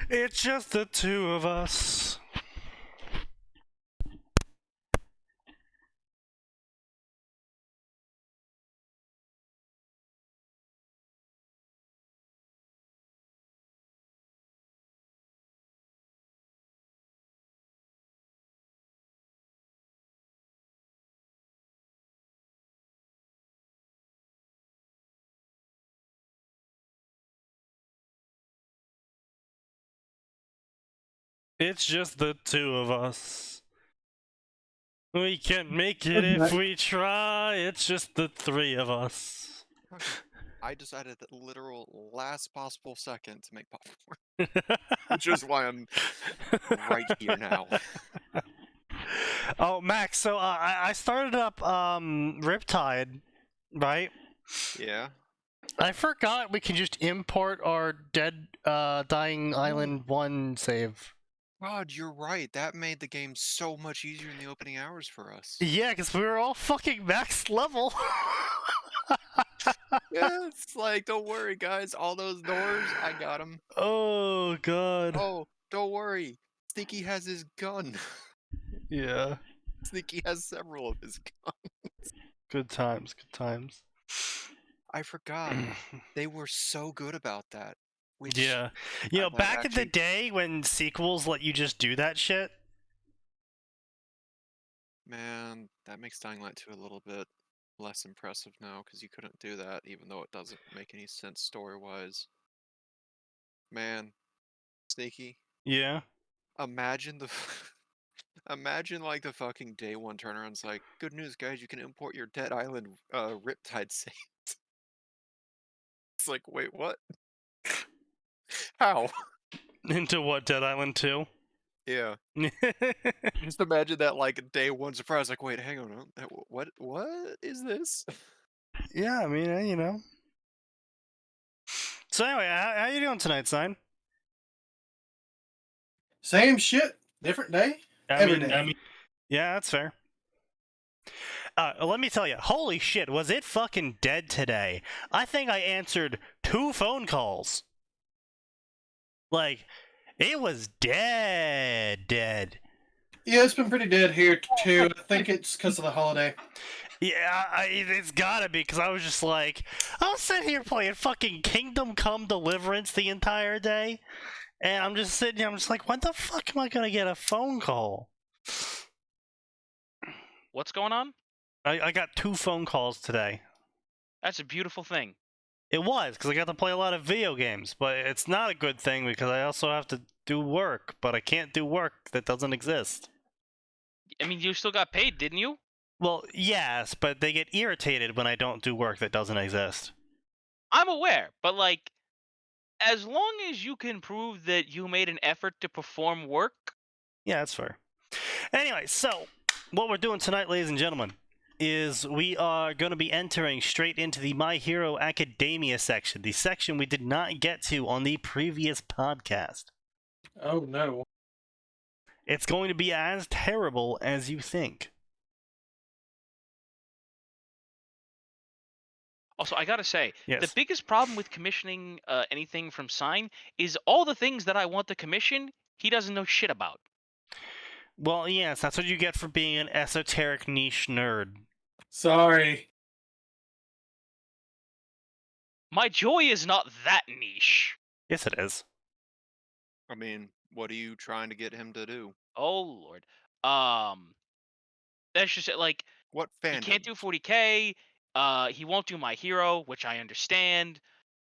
It's just the two of us. It's just the two of us. We can make it if we try. It's just the three of us. I decided the literal last possible second to make popcorn, which is why I'm right here now. Oh, Max, so I started up Riptide, right? Yeah. I forgot we can just import our Dying Island 1 save. God, you're right. That made the game so much easier in the opening hours for us. Yeah, because we were all fucking max level. Yeah, it's like, don't worry, guys. All those doors, I got them. Oh, God. Oh, don't worry. Sneaky has his gun. Yeah. Sneaky has several of his guns. Good times, good times. I forgot. They were so good about that. Which, yeah. You know, like, back in the actually- day when sequels let you just do that shit. Man, that makes Dying Light 2 a little bit less impressive now, because you couldn't do that, even though it doesn't make any sense story-wise. Man, Sneaky, Yeah. imagine the imagine like the fucking day one turnaround's like, good news guys, you can import your Dead Island Riptide save. It's like, wait, what? How? Into what, Dead Island 2? Yeah. Just imagine that like day one surprise, like, wait, hang on, what is this? Yeah, I mean, you know. So anyway, how you doing tonight, Sign? Same shit, different day. Every day. Yeah, that's fair. Let me tell you, holy shit, was it fucking dead today? I think I answered 2 phone calls. Like, it was dead. Yeah, it's been pretty dead here too. I think it's because of the holiday. Yeah, it's gotta be, because I was just like, I was sitting here playing fucking Kingdom Come Deliverance the entire day, and I'm just sitting here, I'm just like, when the fuck am I gonna get a phone call? What's going on? I got 2 phone calls today. That's a beautiful thing. It was, because I got to play a lot of video games, but it's not a good thing because I also have to do work, but I can't do work that doesn't exist. I mean, you still got paid, didn't you? Well, yes, but they get irritated when I don't do work that doesn't exist. I'm aware, but like, as long as you can prove that you made an effort to perform work. Yeah, that's fair. Anyway, so what we're doing tonight, ladies and gentlemen, is we are going to be entering straight into the My Hero Academia section, the section we did not get to on the previous podcast. Oh no. It's going to be as terrible as you think. Also, I gotta say, Yes. the biggest problem with commissioning anything from Sign is all the things that I want to commission, he doesn't know shit about. Well, yes, that's what you get for being an esoteric niche nerd. Sorry. My joy is not that niche. Yes, it is. I mean, what are you trying to get him to do? Oh lord. That's just it. Like, What he fandom? can't do 40k. He won't do My Hero, which I understand.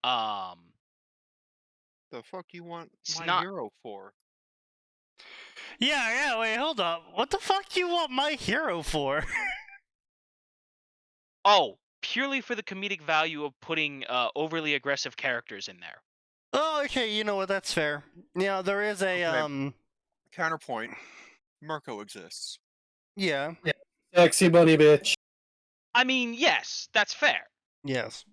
The fuck you want It's My not- Hero for? Yeah, wait, hold up. What the fuck do you want My Hero for? Oh, purely for the comedic value of putting overly aggressive characters in there. Oh, okay, you know what, that's fair. Yeah, there is a, Okay. Counterpoint. Mirko exists. yeah. Sexy bunny bitch. I mean, yes, that's fair. Yes.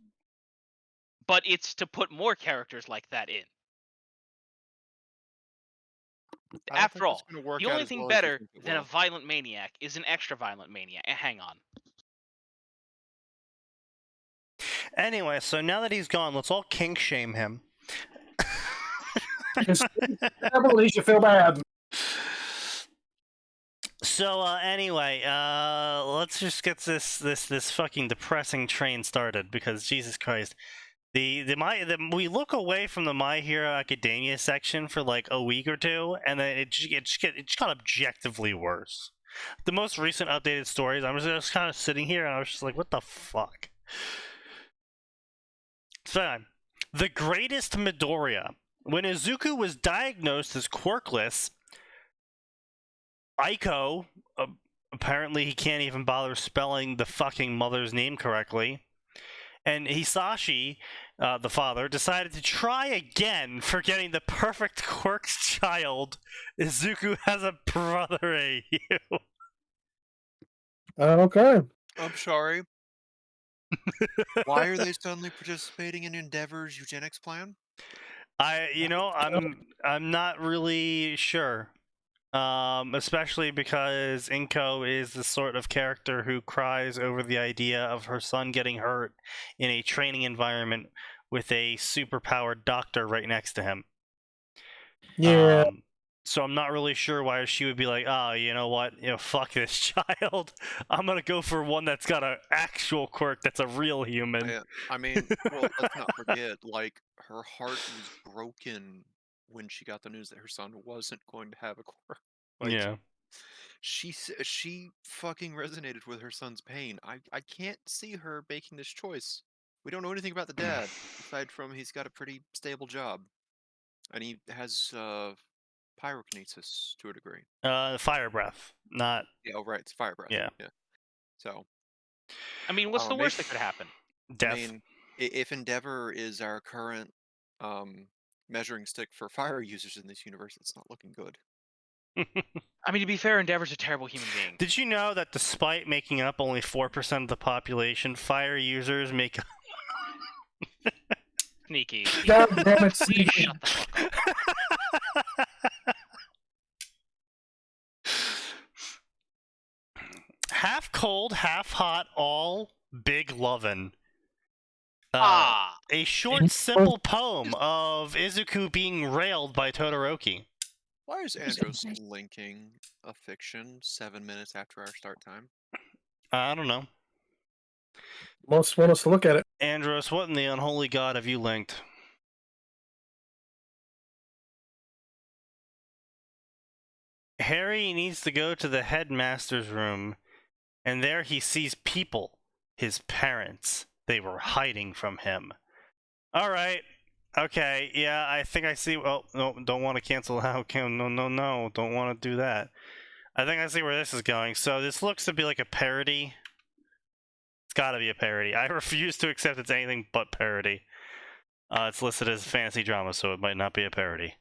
But it's to put more characters like that in. I don't After think all, it's gonna work the out only as thing well as you better think it than a will. violent maniac is an extra violent maniac. Hang on. Anyway, so now that he's gone, let's all kink shame him. Devil, you should feel bad. So anyway, let's just get this fucking depressing train started, because Jesus Christ, we look away from the My Hero Academia section for like a week or two, and then it just got objectively worse. The most recent updated stories, I was just kind of sitting here and I was just like, what the fuck? So, the greatest Midoriya. When Izuku was diagnosed as quirkless, Aiko, apparently he can't even bother spelling the fucking mother's name correctly, and Hisashi, the father, decided to try again, forgetting the perfect quirk's child. Izuku has a brother, AU. Okay. I'm sorry. Why are they suddenly participating in Endeavor's eugenics plan? I'm not really sure. Especially because Inko is the sort of character who cries over the idea of her son getting hurt in a training environment with a superpowered doctor right next to him. Yeah. So I'm not really sure why she would be like, oh, you know what? Fuck this child. I'm gonna go for one that's got an actual quirk that's a real human. Yeah, I mean, well, let's not forget, like, her heart was broken when she got the news that her son wasn't going to have a quirk. Like, yeah. She fucking resonated with her son's pain. I can't see her making this choice. We don't know anything about the dad, aside from he's got a pretty stable job. And he has pyrokinesis to a degree. Fire breath, not. Yeah, oh right, it's fire breath. Yeah. So, I mean, what's the worst that could happen? Death. I mean, if Endeavor is our current measuring stick for fire users in this universe, it's not looking good. I mean, to be fair, Endeavor's a terrible human being. Did you know that despite making up only 4% of the population, fire users make up Sneaky. God damn it, Please Sneaky. shut the fuck up. half cold, half hot, all big lovin'. A short, simple poem of Izuku being railed by Todoroki. Why is Andros linking a fiction 7 minutes after our start time? I don't know. Most want us to look at it. Andros, what in the unholy god have you linked? Harry needs to go to the headmaster's room, and there he sees people, his parents. They were hiding from him. Alright. Okay, yeah, I think I see. Oh, no, don't want to cancel out. No, don't want to do that. I think I see where this is going. So this looks to be like a parody. It's gotta be a parody. I refuse to accept it's anything but parody. It's listed as fantasy drama, so it might not be a parody.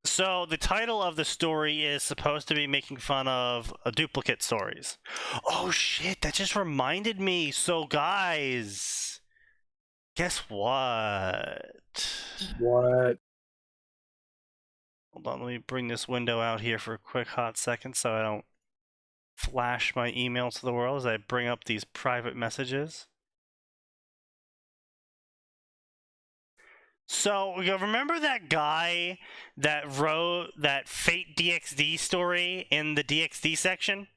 So the title of the story is supposed to be making fun of duplicate stories. Oh shit, that just reminded me. So guys, guess what? What? Hold on, let me bring this window out here for a quick hot second so I don't flash my email to the world as I bring up these private messages. So, you remember that guy that wrote that Fate DxD story in the DxD section?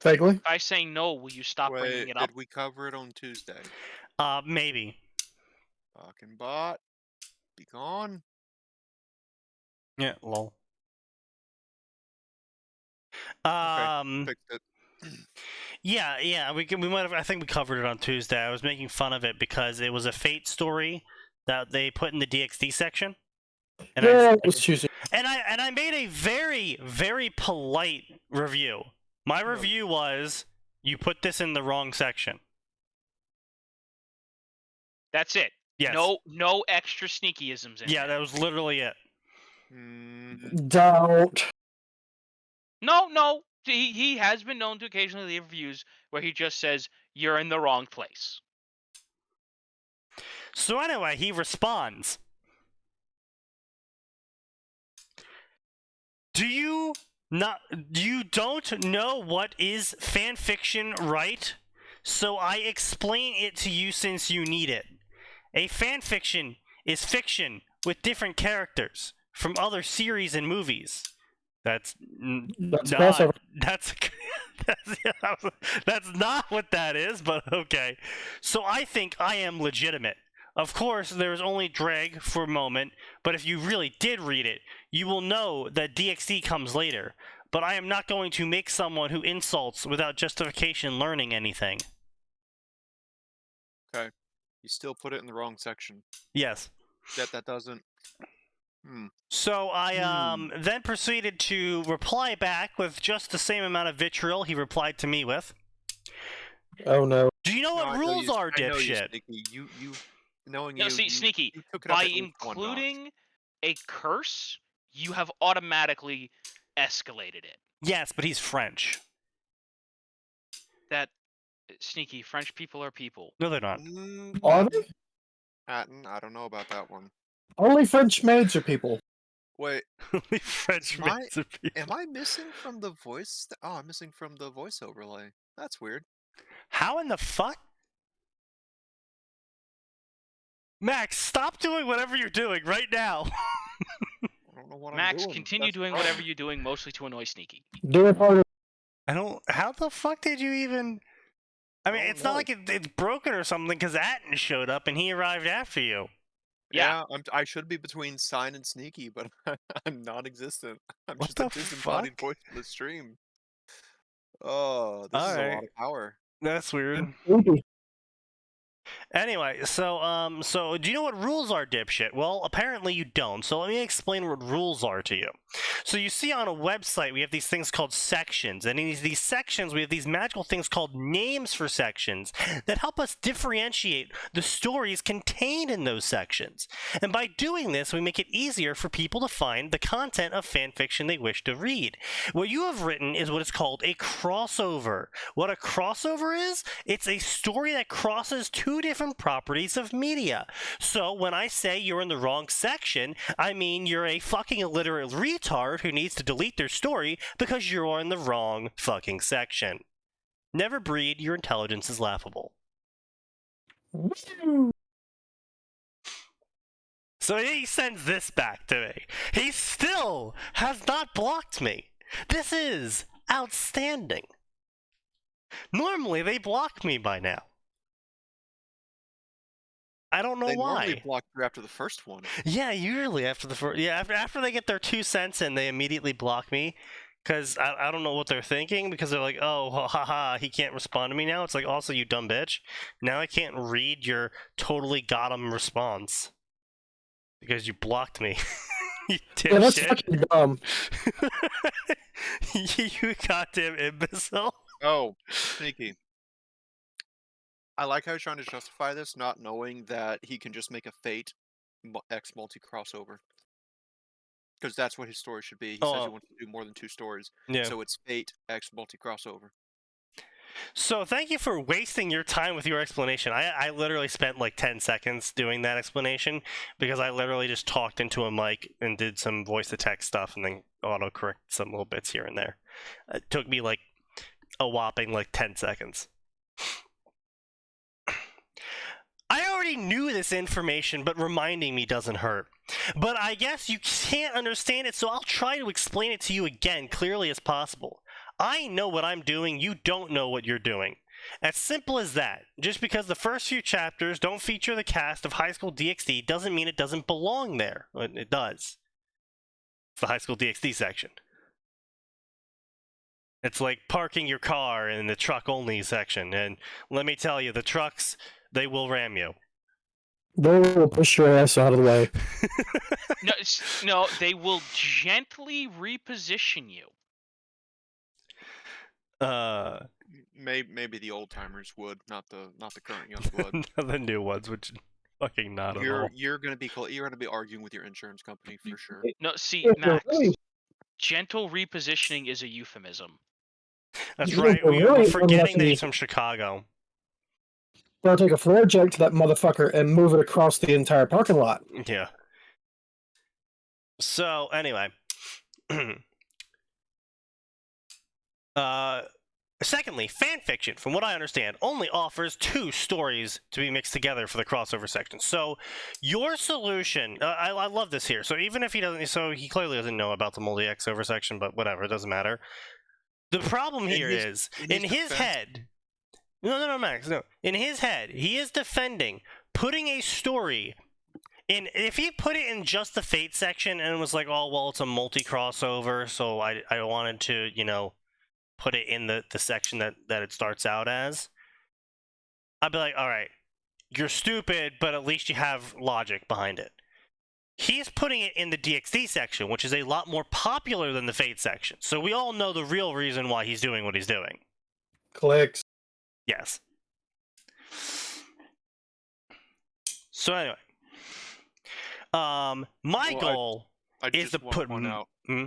Vaguely. By saying no, will you stop bringing it up? Did we cover it on Tuesday? Maybe. Fucking bot. Be gone. Yeah, lol. Fixed it. Yeah, we might have. I think we covered it on Tuesday. I was making fun of it because it was a Fate story that they put in the DxD section. And yeah, it was choosing. And I made a very, very polite review. My review was, you put this in the wrong section. That's it. Yes. No extra sneakyisms in Yeah, there. that was literally it. Don't. No. He has been known to occasionally leave reviews where he just says, you're in the wrong place. So anyway, he responds. You don't know what is fanfiction, right? So I explain it to you since you need it. A fanfiction is fiction with different characters from other series and movies. That's crossover. that's not what that is, but okay. So I think I am legitimate. Of course, there's only drag for a moment, but if you really did read it, you will know that DXD comes later. But I am not going to make someone who insults without justification learning anything. Okay. You still put it in the wrong section. Yes. That doesn't. So I then proceeded to reply back with just the same amount of vitriol he replied to me with. Oh no. Do you know what rules are, dipshit? You knowing No, you. see, Sneaky, you took it up by at least one notch. including a curse, you have automatically escalated it. Yes, but he's French. That Sneaky, French people are people. No, they're not. Are they? Atin, I don't know about that one. Only French maids are people. Wait, Only French Am I- maids are people. am I missing from the voice? Oh, I'm missing from the voice overlay. That's weird. How in the fuck? Max, stop doing whatever you're doing right now. I don't know what I'm Max, doing. continue That's doing wrong. whatever you're doing, mostly to annoy Sneaky. Do it harder. I don't. How the fuck did you even? I mean, I don't it's not know. like it's broken or something because Atin showed up and he arrived after you. Yeah. I should be between Sign and Sneaky, but I'm non-existent. I'm What just the a disembodied fuck? voice for the stream. Oh, this is a Alright. lot of power. That's weird. Creepy. Anyway, so do you know what rules are, dipshit? Well, apparently you don't. So let me explain what rules are to you. So you see on a website we have these things called sections, and in these sections we have these magical things called names for sections that help us differentiate the stories contained in those sections. And by doing this, we make it easier for people to find the content of fanfiction they wish to read. What you have written is what is called a crossover. What a crossover is? It's a story that crosses two different properties of media. So when I say you're in the wrong section, I mean you're a fucking illiterate retard who needs to delete their story because you're in the wrong fucking section. Never breed, your intelligence is laughable. Woo. So he sends this back to me. He still has not blocked me. This is outstanding. Normally they block me by now. I don't know They why. normally block you after the first one. Yeah, usually after the first, after they get their 2 cents in, they immediately block me, because I don't know what they're thinking, because they're like, oh, haha, he can't respond to me now. It's like, also, you dumb bitch, now I can't read your totally got him response because you blocked me. You Yeah, that's dipshit. fucking dumb. You goddamn imbecile. Oh, Sneaky. I like how he's trying to justify this, not knowing that he can just make a Fate X multi-crossover. Because that's what his story should be. He says he wants to do more than 2 stories. Yeah. So it's Fate X multi-crossover. So thank you for wasting your time with your explanation. I literally spent like 10 seconds doing that explanation because I literally just talked into a mic and did some voice-to-text stuff and then autocorrect some little bits here and there. It took me like a whopping like 10 seconds. I already knew this information, but reminding me doesn't hurt. But I guess you can't understand it, so I'll try to explain it to you again clearly as possible. I know what I'm doing, you don't know what you're doing. As simple as that. Just because the first few chapters don't feature the cast of High School DxD doesn't mean it doesn't belong there. It does. It's the High School DxD section. It's like parking your car in the truck only section, and let me tell you, the trucks, they will ram you. They will push your ass out of the way. No, they will gently reposition you. Maybe the old timers would, not the current young blood. The new ones, which fucking not at all. You're gonna be arguing with your insurance company for sure. No, see, If you're Max, really- gentle repositioning is a euphemism. That's Yeah, right, but we're really forgetting that unlucky. he's from Chicago. They'll take a flare jet to that motherfucker and move it across the entire parking lot. Yeah. So, anyway. Secondly, fanfiction, from what I understand, only offers 2 stories to be mixed together for the crossover section. So, your solution, I love this here. So even if he doesn't, so he clearly doesn't know about the multi-X over section, but whatever, it doesn't matter. The problem here is, in his head, no, Max, no. In his head, he is defending putting a story in. If he put it in just the Fate section and was like, oh, well, it's a multi-crossover, so I wanted to, you know, put it in the section that it starts out as, I'd be like, all right, you're stupid, but at least you have logic behind it. He's putting it in the DxD section, which is a lot more popular than the Fate section. So we all know the real reason why he's doing what he's doing. Clicks. Yes. So anyway, my goal I is just to want put. one out. Hmm?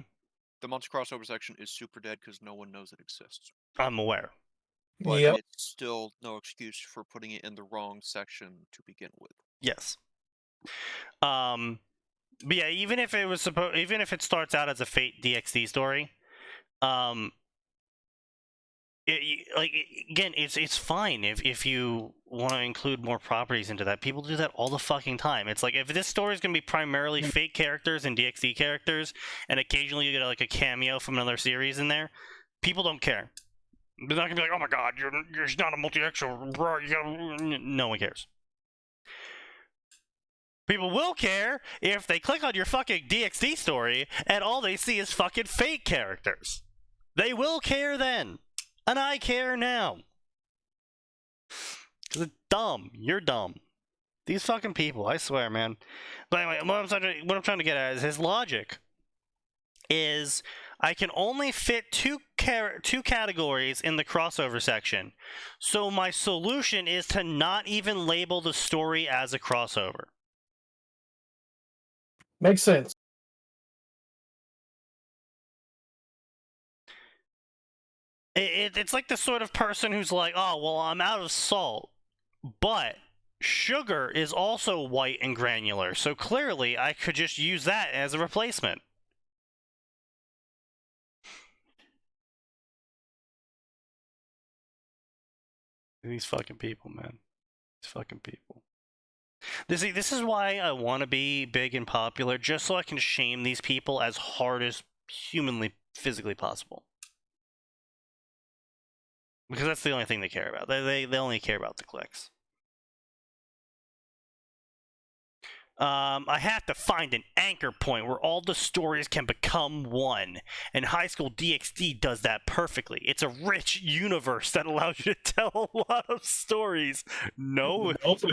The multi crossover section is super dead because no one knows it exists. I'm aware. But Yep. it's still no excuse for putting it in the wrong section to begin with. Yes. But yeah, even if it starts out as a Fate DxD story, again, it's fine if you want to include more properties into that. People do that all the fucking time. It's like, if this story is going to be primarily Fate characters and DxD characters, and occasionally you get like a cameo from another series in there, people don't care. They're not gonna be like, oh my god, you're not a multi-X, bro. No one cares. People will care if they click on your fucking DxD story and all they see is fucking Fate characters. They will care then. And I care now. Because it's dumb. You're dumb. These fucking people, I swear, man. But anyway, what I'm trying to get at is his logic is, I can only fit two categories in the crossover section. So my solution is to not even label the story as a crossover. Makes sense. It's like the sort of person who's like, oh, well, I'm out of salt, but sugar is also white and granular, so clearly I could just use that as a replacement. These fucking people, man. These fucking people. This is why I want to be big and popular, just so I can shame these people as hard as humanly, physically possible. Because that's the only thing they care about. They only care about the clicks. I have to find an anchor point where all the stories can become one, and High School DxD does that perfectly. It's a rich universe that allows you to tell a lot of stories. No, not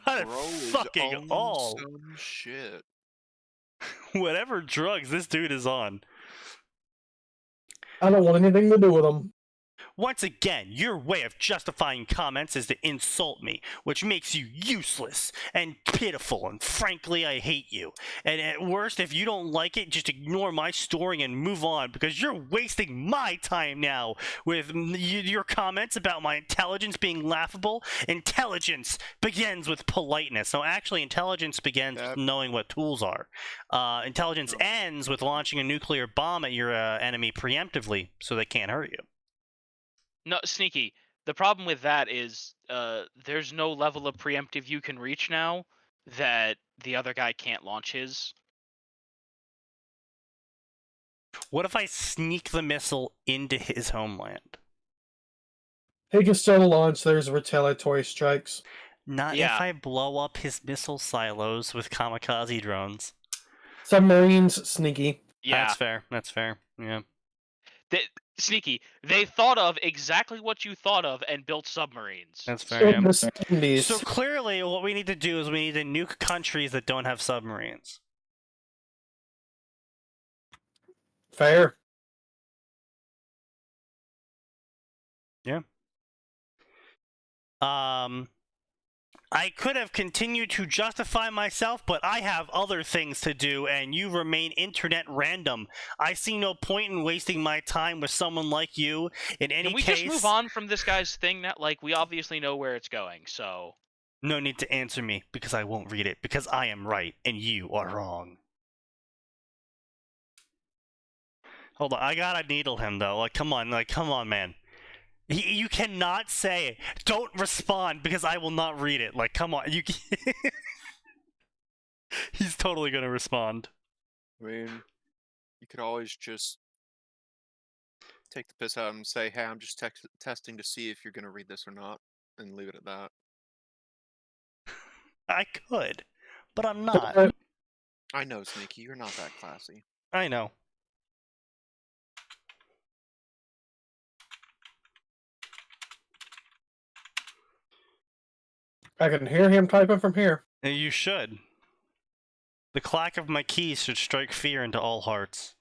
at fucking all. Some shit. Whatever drugs this dude is on. I don't want anything to do with them. Once again, your way of justifying comments is to insult me, which makes you useless and pitiful, and frankly, I hate you. And at worst, if you don't like it, just ignore my story and move on, because you're wasting my time now with your comments about my intelligence being laughable. Intelligence begins with politeness. No, actually, intelligence begins with knowing what tools are. Intelligence ends with launching a nuclear bomb at your enemy preemptively, so they can't hurt you. No, Sneaky. The problem with that is there's no level of preemptive you can reach now that the other guy can't launch his. What if I sneak the missile into his homeland? He can still launch. There's retaliatory strikes. Not Yeah. if I blow up his missile silos with kamikaze drones. Submarines, sneaky. Yeah. That's fair. That's fair. Yeah. Sneaky. They thought of exactly what you thought of and built submarines. That's fair. In Yeah. the 70s. So clearly, what we need to do is we need to nuke countries that don't have submarines. Fair. Yeah. I could have continued to justify myself, but I have other things to do, and you remain internet random. I see no point in wasting my time with someone like you. In any Can we case, just move on from this guy's thing? That, like, we obviously know where it's going, so... No need to answer me, because I won't read it, because I am right, and you are wrong. Hold on, I gotta needle him, though. Like, come on, man. You cannot say, don't respond because I will not read it. Like, come on. He's totally gonna respond. I mean, you could always just take the piss out and say, hey, I'm just testing to see if you're going to read this or not, and leave it at that. I could, but I'm not. But I know, Sneaky, you're not that classy. I know. I can hear him typing from here. You should. The clack of my keys should strike fear into all hearts.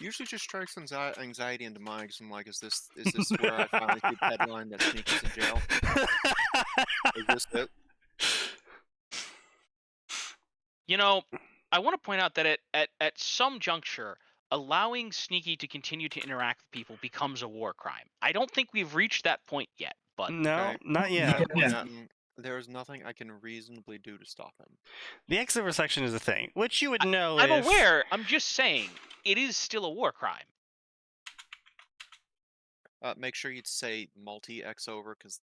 Usually just strikes anxiety into mine, because I'm like, is this where I finally see the headline that Sneaky's in jail? Is this it? You know, I want to point out that at some juncture, allowing Sneaky to continue to interact with people becomes a war crime. I don't think we've reached that point yet, but No, Okay. not yet. Yeah. There's nothing I can reasonably do to stop him. The X-over section is a thing, which you would know I'm if... aware. I'm just saying it is still a war crime. Make sure you'd say multi-X over, because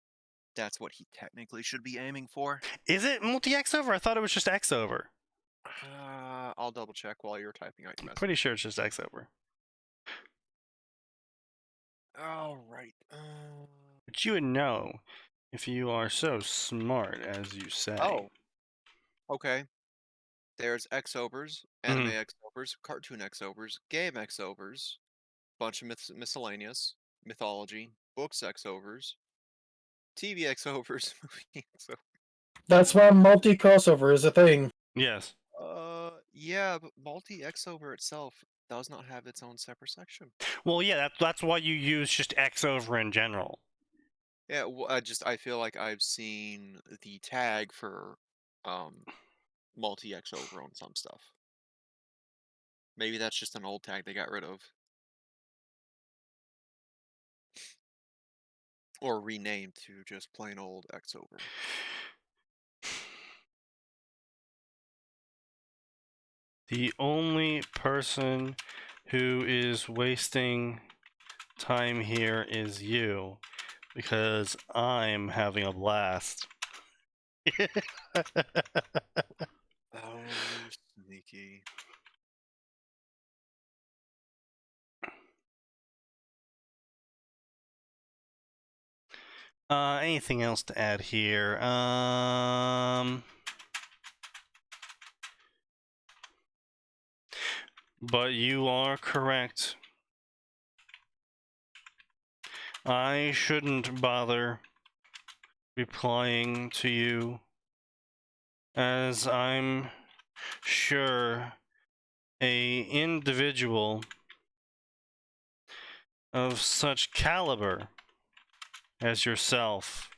that's what he technically should be aiming for. Is it multi-X-over? I thought it was just X-over. I'll double check while you're typing out your message. Pretty sure it's just X-over. All right. But you would know if you are so smart as you say. Oh. Okay. There's X-overs, anime X-overs, cartoon X-overs, game X-overs, bunch of miscellaneous, mythology, books X-overs, TV X-overs, movie X-overs. That's why multi-crossover is a thing. Yes. Yeah, but multi X-over itself does not have its own separate section. Well, yeah, that's why you use just X-over in general. Yeah, well, I feel like I've seen the tag for multi X-over on some stuff. Maybe that's just an old tag they got rid of. Or renamed to just plain old X-over. The only person who is wasting time here is you, because I'm having a blast. Oh, Sneaky. Anything else to add here? But you are correct. I shouldn't bother replying to you, as I'm sure a individual of such caliber as yourself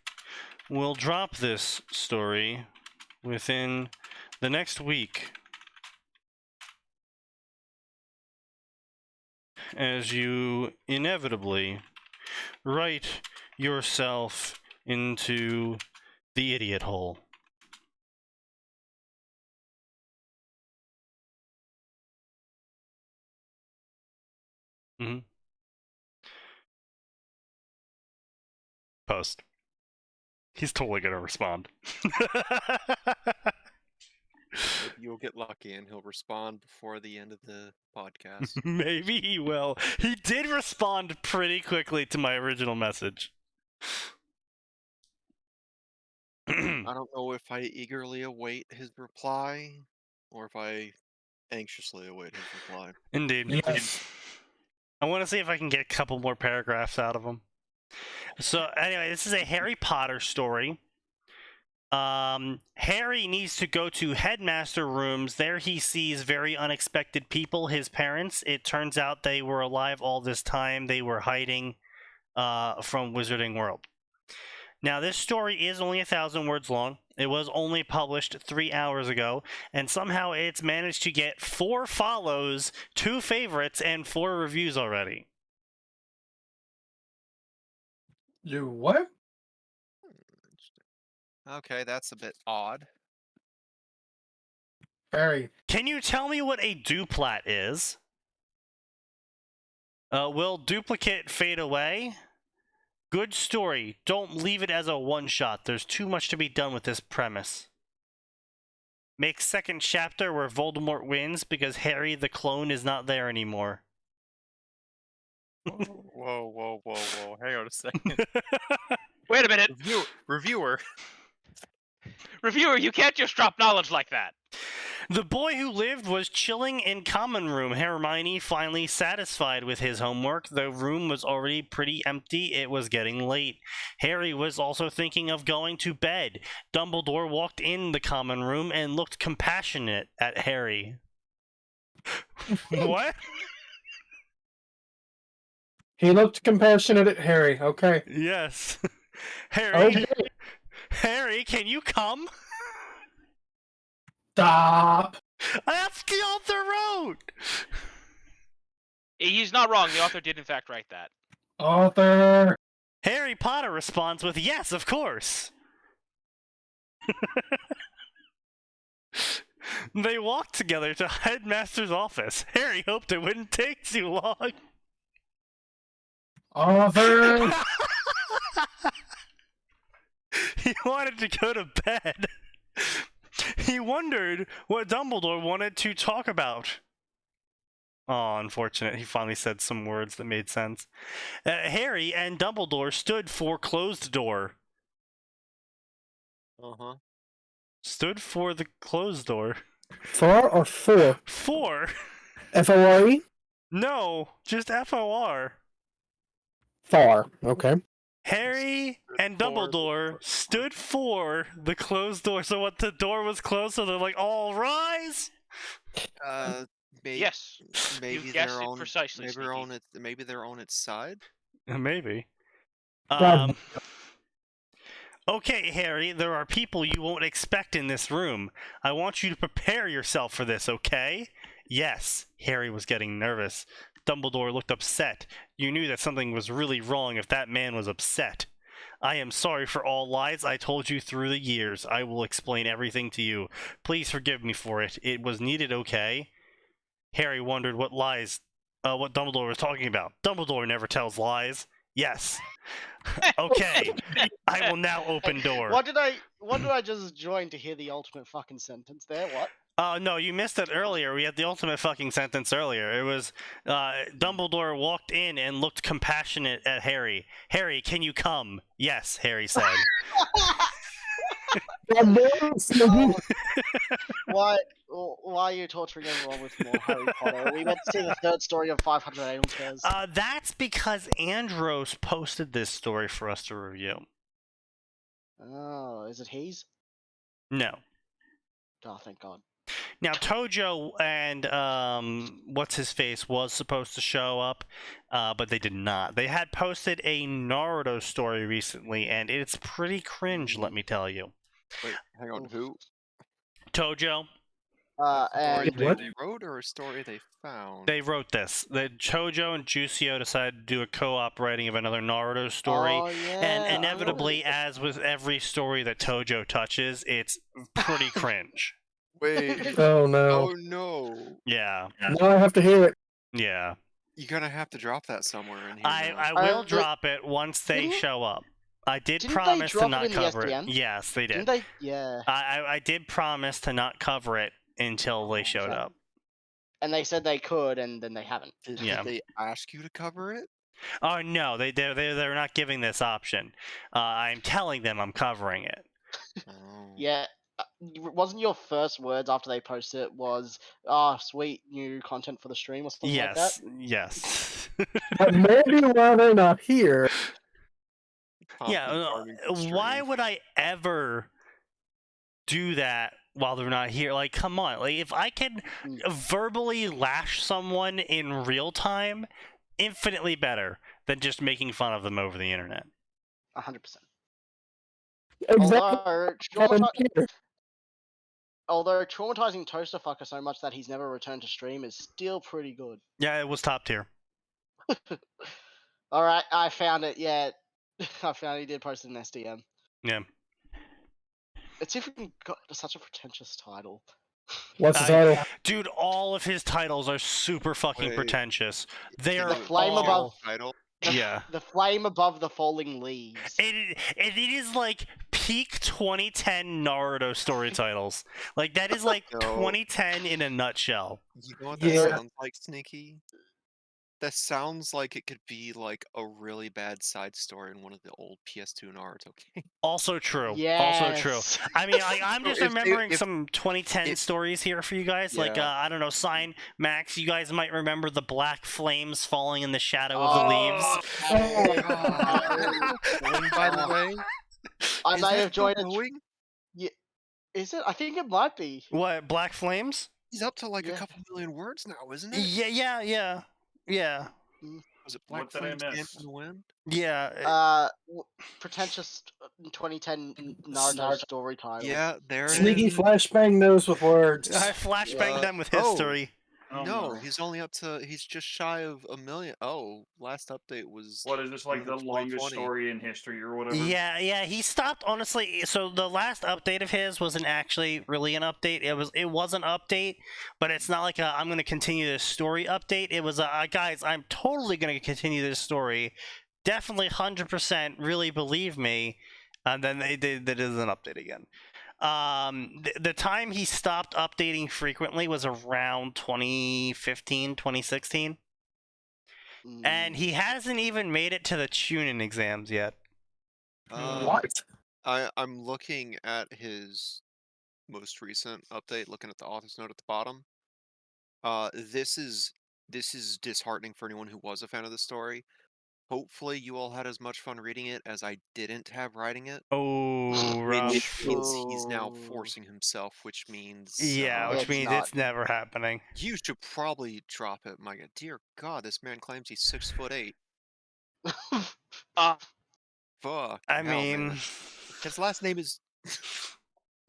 will drop this story within the next week, as you inevitably write yourself into the idiot hole. Post. He's totally gonna respond. Maybe you'll get lucky and he'll respond before the end of the podcast. Maybe he will. He did respond pretty quickly to my original message. I don't know if I eagerly await his reply or if I anxiously await his reply. Indeed. Yes. I want to see if I can get a couple more paragraphs out of him. So anyway, this is a Harry Potter story. Harry needs to go to headmaster rooms. There he sees very unexpected people, his parents. It turns out they were alive all this time. They were hiding from Wizarding World. Now, this story is only 1,000 words long. It was only published 3 hours ago, and somehow it's managed to get 4 follows, 2 favorites, and 4 reviews already. You what? Okay, that's a bit odd. Very. Can you tell me what a duplat is? Will duplicate fade away? Good story. Don't leave it as a one-shot. There's too much to be done with this premise. Make second chapter where Voldemort wins because Harry the clone is not there anymore. Whoa. Hang on a second. Wait a minute, Reviewer. reviewer, you can't just drop knowledge like that. The boy who lived was chilling in common room. Hermione finally satisfied with his homework. The room was already pretty empty. It was getting late. Harry was also thinking of going to bed. Dumbledore walked in the common room and looked compassionate at Harry. What? He looked compassionate at Harry. Okay. Yes. Harry, Okay. Harry, can you come? Stop. That's the author wrote. He's not wrong. The author did in fact write that. Author. Harry Potter responds with, yes, of course. They walked together to Headmaster's office. Harry hoped it wouldn't take too long. Author. He wanted to go to bed. He wondered what Dumbledore wanted to talk about. Oh, unfortunate. He finally said some words that made sense. Harry and Dumbledore stood for closed door. Uh-huh. Stood for the closed door. For or four? For? F-O-R-E? No, just F-O-R. Far. Okay. Harry and Dumbledore stood for the closed door. So what, the door was closed, so they're like, all rise? Maybe, Yes, maybe you guessed they're it on. precisely, Maybe Sneaky. they're on it. Maybe they're on its side. Maybe. God. Okay, Harry, there are people you won't expect in this room. I want you to prepare yourself for this, okay? Yes. Harry was getting nervous. Dumbledore looked upset. You knew that something was really wrong if that man was upset. I am sorry for all lies I told you through the years. I will explain everything to you. Please forgive me for it. It was needed, okay? Harry wondered what Dumbledore was talking about. Dumbledore never tells lies. Yes. Okay. I will now open door. What did I just join to hear the ultimate fucking sentence there? What? No, you missed it earlier. We had the ultimate fucking sentence earlier. It was, Dumbledore walked in and looked compassionate at Harry. Harry, can you come? Yes, Harry said. God damn, Snooky. Why are you torturing everyone with more Harry Potter? Are we meant to see the third story of 500 Anal Tears? That's because Andros posted this story for us to review. Oh, is it his? No. Oh, thank God. Now, Tojo and, what's-his-face was supposed to show up, but they did not. They had posted a Naruto story recently, and it's pretty cringe, let me tell you. Wait, hang on. Who? Tojo, A story And What? they wrote or a story they found? they wrote this. The Tojo and Jusio decided to do a co-op writing of another Naruto story, oh, yeah, and I inevitably, remember. as with every story that Tojo touches, it's pretty cringe. Wait. Oh no. Oh no. Yeah, Now I have to hear it. yeah. You're gonna have to drop that somewhere in here. I now. will drop it once they didn't- show up. I did didn't they promise to drop it not in the cover it. SDN? Yes, they did. Didn't they? Yeah. I did promise to not cover it until they showed Okay. up. And they said they could, and then they haven't. Did Yeah. they ask you to cover it? Oh no, they're not giving this option. I'm telling them I'm covering it. Oh. Yeah. Wasn't your first words after they posted it was, "Ah, sweet new content for the stream" or something like that? Yes. But maybe while they're not here. Yeah. Content farming Why stream. would I ever do that while they're not here? Like, come on. Like, if I can verbally lash someone in real time, infinitely better than just making fun of them over the internet. 100%. Exactly. Although traumatizing Toaster Fucker so much that he's never returned to stream is still pretty good. Yeah, it was top tier. Alright, I found it, yeah. I found he did post it in SDM. Yeah. It's even got such a pretentious title. What's the title? Dude, all of his titles are super fucking Wait. pretentious. They Can are you flame repeat above- the title? Yeah. The flame above the falling leaves. It is like peak 2010 Naruto story titles. Like, that is like No. 2010 in a nutshell. You know what that Yeah. sounds like, Sneaky? That sounds like it could be like a really bad side story in one of the old PS2 Naruto games. Also true. Yes. Also true. I mean, I'm So just if they- remembering if- some 2010 if- stories here for you guys. Like, Yeah. I don't know, Sign, Max, you guys might remember the black flames falling in the shadow of the leaves. Going, by the way, I is may that have still joined it. going? Is it? I think it might be. What, black flames? He's up to like Yeah. a couple million words now, isn't it? Yeah. Was it Black What did I Flames Dance miss? in the Wind? Yeah. Pretentious 2010 Naruto story title. Yeah, there it Sneaky is. flashbang those with words. I flashbanged them with oh. history. Oh, No, he's just shy of a million. Oh, last update was. What is this, like the longest 1220. story in history or whatever? Yeah, he stopped, honestly. So the last update of his wasn't actually really an update. It was an update, but it's not like I'm going to continue this story update. It was guys, I'm totally going to continue this story. Definitely 100%, really believe me. And then they did an update again. The time he stopped updating frequently was around 2015, 2016. And he hasn't even made it to the Chunin exams yet. What? I'm looking at his most recent update, looking at the author's note at the bottom. This is disheartening for anyone who was a fan of the story. Hopefully you all had as much fun reading it as I didn't have writing it. Oh, Which rough. means he's now forcing himself, which means Yeah, which It's means not. it's never happening. you should probably drop it, my god. Dear God, this man claims he's 6'8". Uh, Fuck. I mean, his last name is.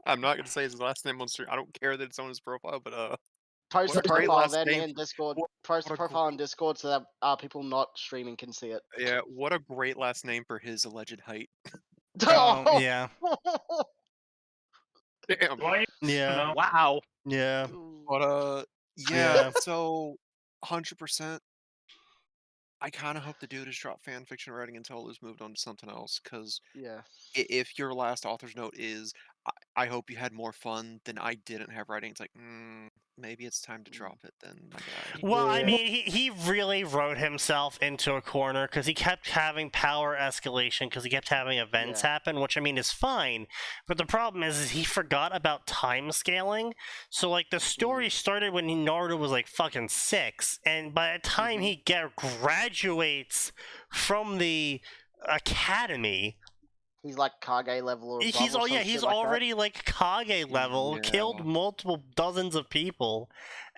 I'm not gonna say his last name on stream. I don't care that it's on his profile, but Post What the a great profile last then name. in Discord. What- Post the what a profile in Discord so that people not streaming can see it. yeah, what a great last name for his alleged height. oh, yeah, Damn. Like, yeah, wow. yeah. But Yeah. so 100%. I kind of hope the dude has dropped fan fiction writing until he's moved on to something else. Because Yeah. if your last author's note is, I hope you had more fun than I didn't have writing, it's like, maybe it's time to drop it then, my guy. Well, I Yeah. mean, he really wrote himself into a corner because he kept having power escalation because he kept having events Yeah. happen, which I mean is fine. But the problem is he forgot about time scaling. So like the story started when Naruto was like fucking 6, and by the time he graduates from the academy, He's like Kage level or above. he's or oh some yeah, shit he's like that. already like Kage level, killed Yeah. multiple dozens of people,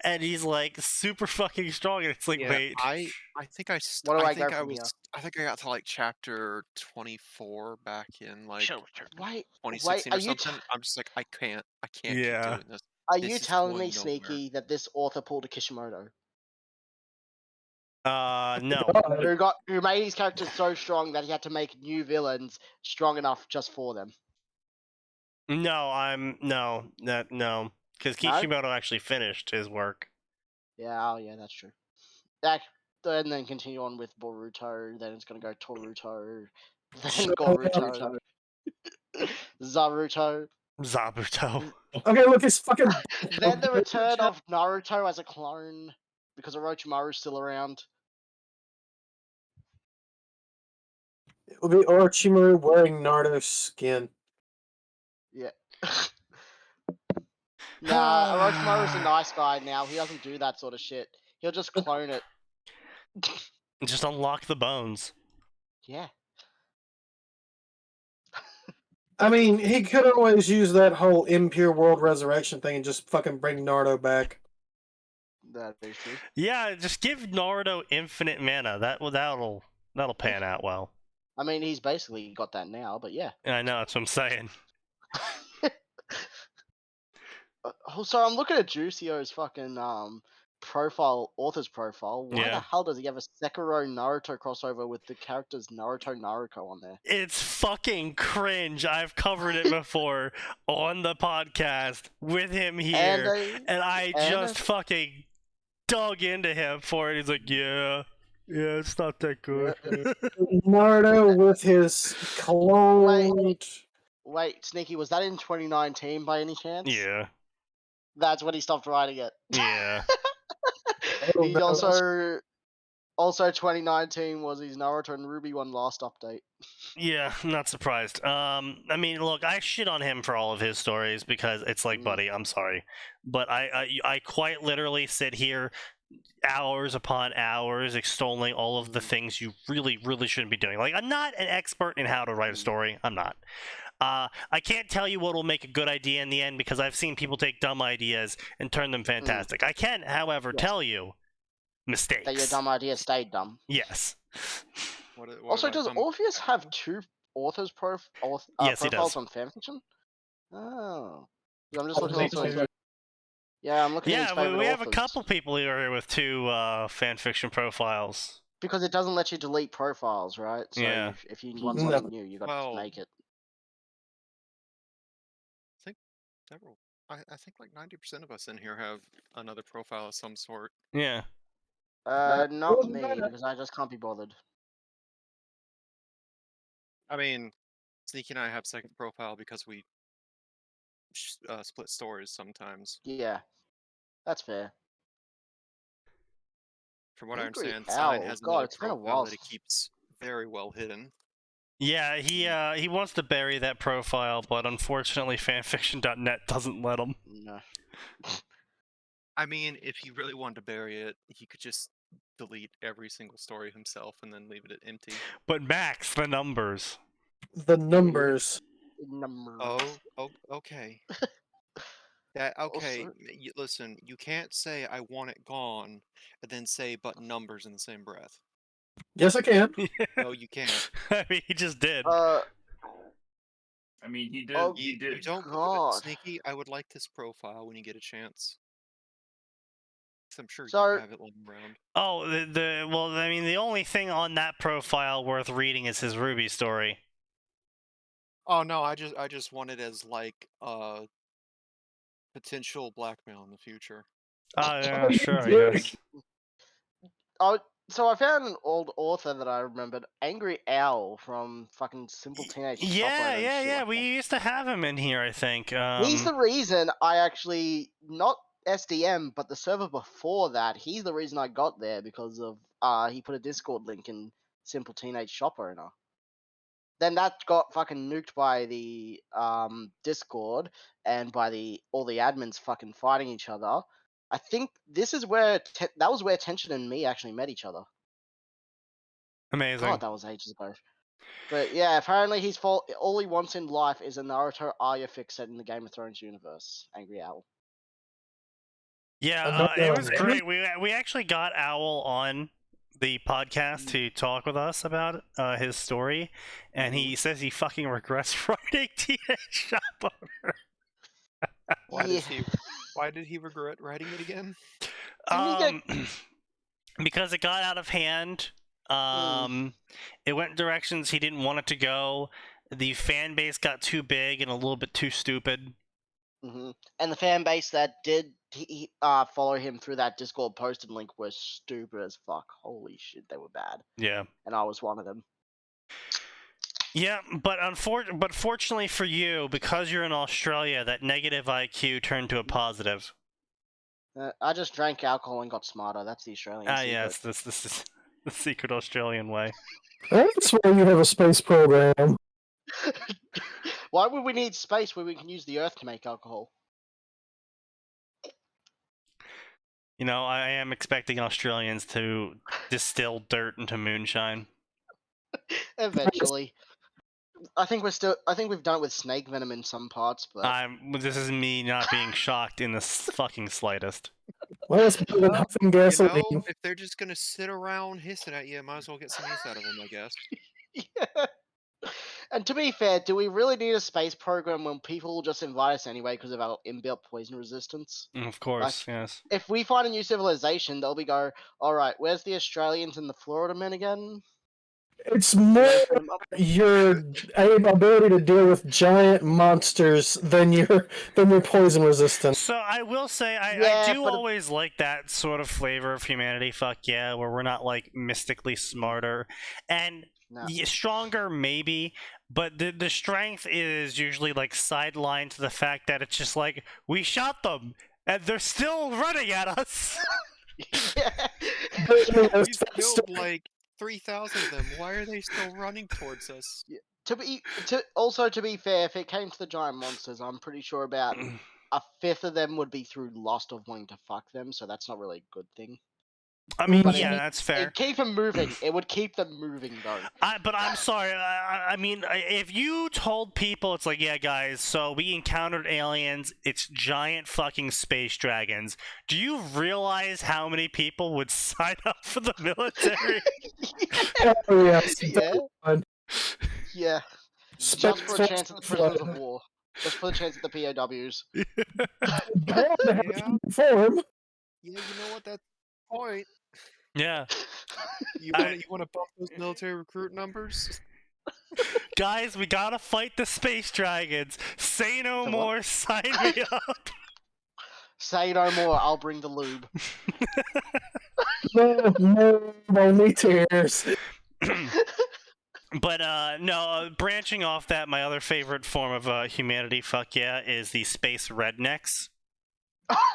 and he's like super fucking strong. And it's like, Yeah, wait, I think I Where do I I think go I from was here? I think I got to like chapter 24 back in like Should've returned. Wait, 2016 are or you something. I'm just like I can't Yeah. keep doing this. are This you is telling me, going nowhere. Sneaky, that this author pulled a Kishimoto? no. Who made his characters so strong that he had to make new villains strong enough just for them? No, because No? Kishimoto actually finished his work. Yeah, oh yeah, that's true. And then continue on with Boruto, then it's gonna go Toruto, then Goruto, Zaruto, Zabuto. Okay, look, it's fucking. then the return of Naruto as a clone, because Orochimaru's still around. It will be Orochimaru wearing Naruto's skin. Yeah. Nah, Orochimaru's a nice guy now. He doesn't do that sort of shit. He'll just clone it. Just unlock the bones. Yeah. I mean, he could always use that whole impure world resurrection thing and just fucking bring Naruto back. That is true. Yeah, just give Naruto infinite mana. That'll pan out well. I mean, he's basically got that now, but yeah. I know, that's what I'm saying. So I'm looking at Juicio's fucking author's profile, why Yeah. the hell does he have a Sekiro Naruto crossover with the characters Naruto on there? It's fucking cringe. I've covered it before on the podcast with him here, and I just fucking dug into him for it. He's like, yeah, it's not that good. Naruto with his clone. Wait, Sneaky, was that in 2019 by any chance? Yeah, That's when he stopped writing it. yeah. Oh, He no, also 2019 was his Naruto and Ruby one last update. Yeah, I'm not surprised. I mean, look, I shit on him for all of his stories because it's like, buddy, I'm sorry, but I quite literally sit here hours upon hours extolling all of the things you really, really shouldn't be doing. Like, I'm not an expert in how to write a story. I'm not. I can't tell you what will make a good idea in the end because I've seen people take dumb ideas and turn them fantastic. I can, however, tell you mistakes. That your dumb idea stayed dumb. Yes. What Also, about does Orpheus have two authors Yes, he profiles does. on Fanfiction? Oh. I'm just Oh, looking me also. too. Yeah, I'm looking at his Yeah, favorite we have a authors. couple people here with two fanfiction profiles. Because it doesn't let you delete profiles, right? So Yeah. if you want No. something new, you got Well, to make it. several. I think like 90% of us in here have another profile of some sort. Yeah. Not doesn't me, matter. because I just can't be bothered. I mean, Sneaky and I have second profile because we split stories sometimes. Yeah, that's fair. From what I Angry understand, Sign Owl. has God, another it's been a profile while. that he keeps very well hidden. Yeah, he wants to bury that profile, but unfortunately fanfiction.net doesn't let him. No. I mean, if he really wanted to bury it, he could just delete every single story himself and then leave it empty. But Max, the numbers. The numbers. Oh, okay. Okay, Also- listen, you can't say I want it gone and then say but numbers in the same breath. Yes, I can. No, you can't. I mean, he just did. I mean, he did. Oh, he You did. don't prove God. it, Sneaky. I would like this profile when you get a chance. 'Cause I'm sure So- you have it lying around. Oh, well, I mean, the only thing on that profile worth reading is his Ruby story. Oh no, I just want it as like potential blackmail in the future. Oh, yeah, sure, I Dick. guess. So I found an old author that I remembered, Angry Owl from fucking Simple Teenage Shopper Yeah, and yeah, shit yeah. like We that. used to have him in here, I think. He's the reason I actually, not SDM, but the server before that, he's the reason I got there because of he put a Discord link in Simple Teenage Shop Owner. Then that got fucking nuked by the Discord and by all the admins fucking fighting each other. I think this is where that was where Tension and me actually met each other. amazing. God, that was ages ago. But yeah, apparently all he wants in life is a Naruto Arya fic set in the Game of Thrones universe. Angry Owl. Yeah, it was man. great. We actually got Owl on the podcast to talk with us about his story, and he says he fucking regrets writing Teenage Shop Owner. Why did he regret writing it again? Because it got out of hand. It went directions he didn't want it to go. The fan base got too big and a little bit too stupid. And the fan base that did follow him through that Discord posted link was stupid as fuck. Holy shit, they were bad. Yeah. And I was one of them. Yeah, but fortunately for you, because you're in Australia, that negative IQ turned to a positive. I just drank alcohol and got smarter. That's the Australian secret. Yes, this is the secret Australian way. That's why you have a space program. Why would we need space where we can use the Earth to make alcohol? You know, I am expecting Australians to distill dirt into moonshine. Eventually. I think we've done it with snake venom in some parts, but This is me not being shocked in the fucking slightest. Well, it's better than huffing gasoline. You know, if they're just gonna sit around hissing at you, might as well get some use out of them, I guess. yeah. And to be fair, do we really need a space program when people will just invite us anyway because of our inbuilt poison resistance? Of course, yes. If we find a new civilization, they'll be go, alright, where's the Australians and the Florida men again? It's more your ability to deal with giant monsters than your poison resistance. So I will say, I Yeah, do but- always like that sort of flavor of humanity. Fuck yeah, where we're not like mystically smarter and No. stronger, maybe, but the strength is usually like sidelined to the fact that it's just like we shot them and they're still running at us. Yeah. We killed like 3,000 of them. Why are they still running towards us? To be fair, if it came to the giant monsters, I'm pretty sure about a fifth of them would be through lust of wanting to fuck them, so that's not really a good thing. I mean, But yeah, that's fair. It'd keep them moving. It would keep them moving, though. But I'm sorry. I mean, if you told people, it's like, yeah, guys, so we encountered aliens. It's giant fucking space dragons. Do you realize how many people would sign up for the military? Oh, yes. Yeah. Yeah. Just Space for a chance at the prisoners of flood. war. Just for the chance at the POWs. Bad to have Yeah. a form. Yeah, you know what? That's the point. Yeah. You want to bump those military recruit numbers? Guys, we gotta fight the space dragons. Say no The what? more. Sign me up. Say no more, I'll bring the lube. No, only tears. But no, branching off that, my other favorite form of humanity, fuck yeah, is the space rednecks.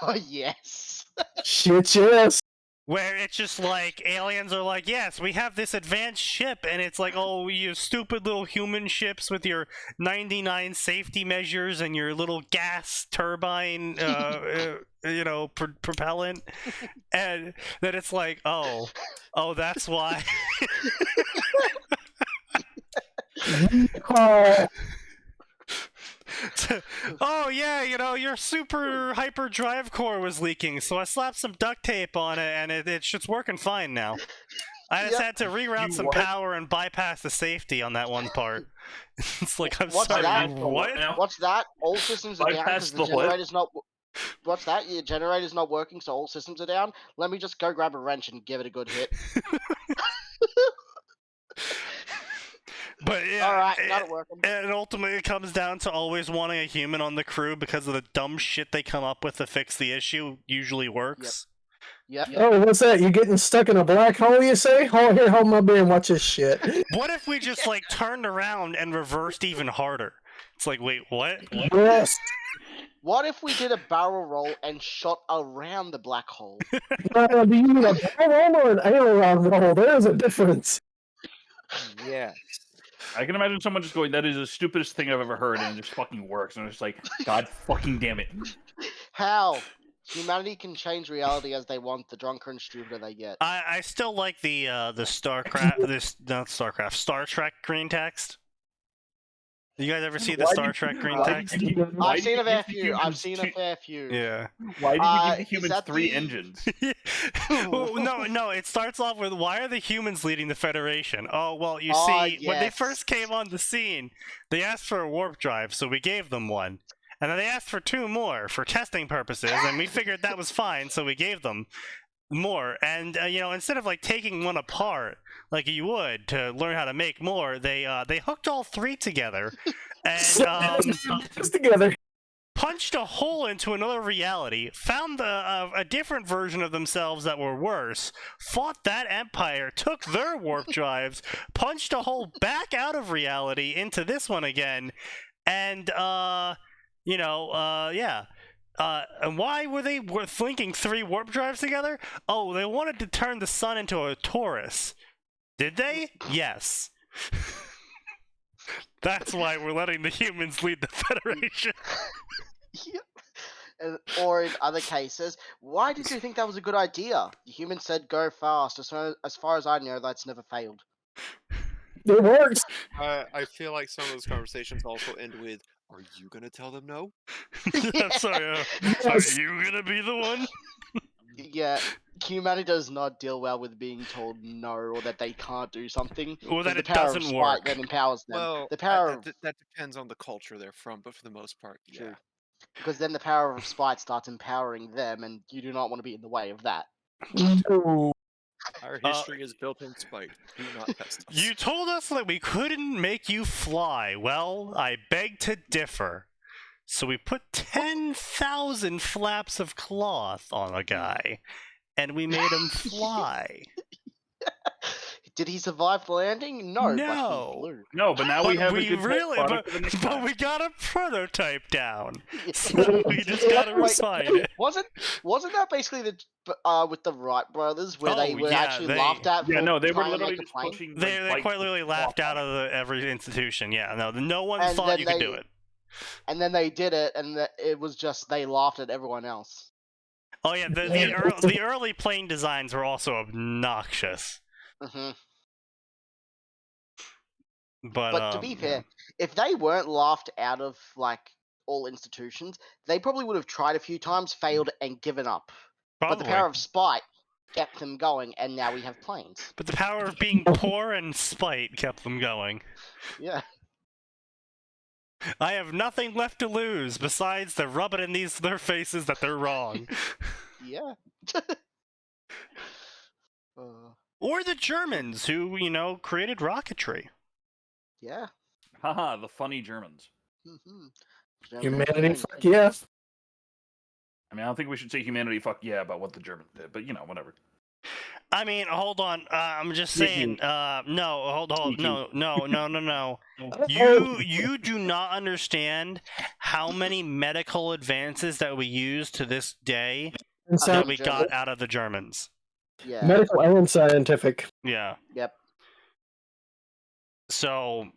Oh, yes. Shit, yes. Where it's just like, aliens are like, yes, we have this advanced ship, and it's like, oh, you stupid little human ships with your 99 safety measures and your little gas turbine, propellant. And then it's like, oh, that's why. Oh, Oh yeah, your super hyper drive core was leaking, so I slapped some duct tape on it, and it's just working fine now. I just Yep. had to reroute You some what? power and bypass the safety on that one part. It's like, I'm What's sorry, that? what? Now? What's that? All systems are down Bypass because the the what? generator's not... What's that? Your generator's not working, so all systems are down? Let me just go grab a wrench and give it a good hit. But yeah, Alright, got it working. and ultimately it comes down to always wanting a human on the crew because of the dumb shit they come up with to fix the issue usually works. Yep. oh, what's that? You getting stuck in a black hole, you say? Oh, here, hold my beer and watch this shit. What if we just like turned around and reversed even harder? It's like, wait, what? Yes. What if we did a barrel roll and shot around the black hole? Do you mean a barrel roll or an aileron roll? There's a difference. Yes. I can imagine someone just going, "That is the stupidest thing I've ever heard," and it just fucking works. And it's just like, God fucking damn it. How? Humanity can change reality as they want, the drunker and stupider they get. I still like the Star Trek green text. You guys ever see the Why Star did- Trek green why text? did you- why I've did seen you a fair give the few. I've humans seen a two- fair few. Yeah. Why did you is give the humans that 3 the- engines? Well, no, it starts off with, why are the humans leading the Federation? Oh, well, you Ah, see, when they yes. first came on the scene, they asked for a warp drive, so we gave them one. And then they asked for 2 more for testing purposes, and we figured that was fine, so we gave them more. And, instead of, like, taking one apart, like you would, to learn how to make more, they hooked all 3 together, and, Just together. punched a hole into another reality, found a different version of themselves that were worse, fought that empire, took their warp drives, punched a hole back out of reality into this one again, and, yeah. And why were they linking 3 warp drives together? Oh, they wanted to turn the sun into a Taurus. Did they? Yes. That's why we're letting the humans lead the Federation. Or in other cases, why did you think that was a good idea? The human said go fast. As far as I know, that's never failed. It works. I feel like some of those conversations also end with, "Are you gonna tell them no?" Sorry, are Yes. you gonna be the one? Yeah. humanity does not deal well with being told no or that they can't do something. Or that 'cause it the power of doesn't spite work. then empowers them. Well, the power of that depends on the culture they're from, but for the most part, yeah. True. Because then the power of spite starts empowering them, and you do not want to be in the way of that. No. Our history is built in spite. Do not test us. You told us that we couldn't make you fly. Well, I beg to differ. So we put 10,000 flaps of cloth on a guy, and we made him fly. Did he survive the landing? No, No. but he flew. No, but now we have we a good really, product for the next but time. we got a prototype down. So we just gotta Wait, refine it. Wasn't that basically the with the Wright brothers where they Oh, were yeah, actually they- laughed at? Yeah, for no, they were trying to literally make a just plane? pushing. They like, quite literally laughed out off. of every institution. Yeah, no one And thought then you could they- do it. And then they did it, and it was just they laughed at everyone else. Oh yeah, the early plane designs were also obnoxious. Hmm But But to be fair, if they weren't laughed out of like all institutions, they probably would have tried a few times, failed, and given up. probably. But the power of spite kept them going, and now we have planes. But the power of being poor and spite kept them going. Yeah. I have nothing left to lose besides to rub it in their faces that they're wrong. Yeah. Or the Germans who, created rocketry. Yeah. Haha, the funny Germans. Humanity, fuck yeah. I mean, I don't think we should say humanity fuck yeah about what the Germans did, but whatever. I mean, hold on. I'm just saying. No, hold on. No. You do not understand how many medical advances that we use to this day that we got out of the Germans. Yeah. Medical and scientific. Yeah. Yep. So,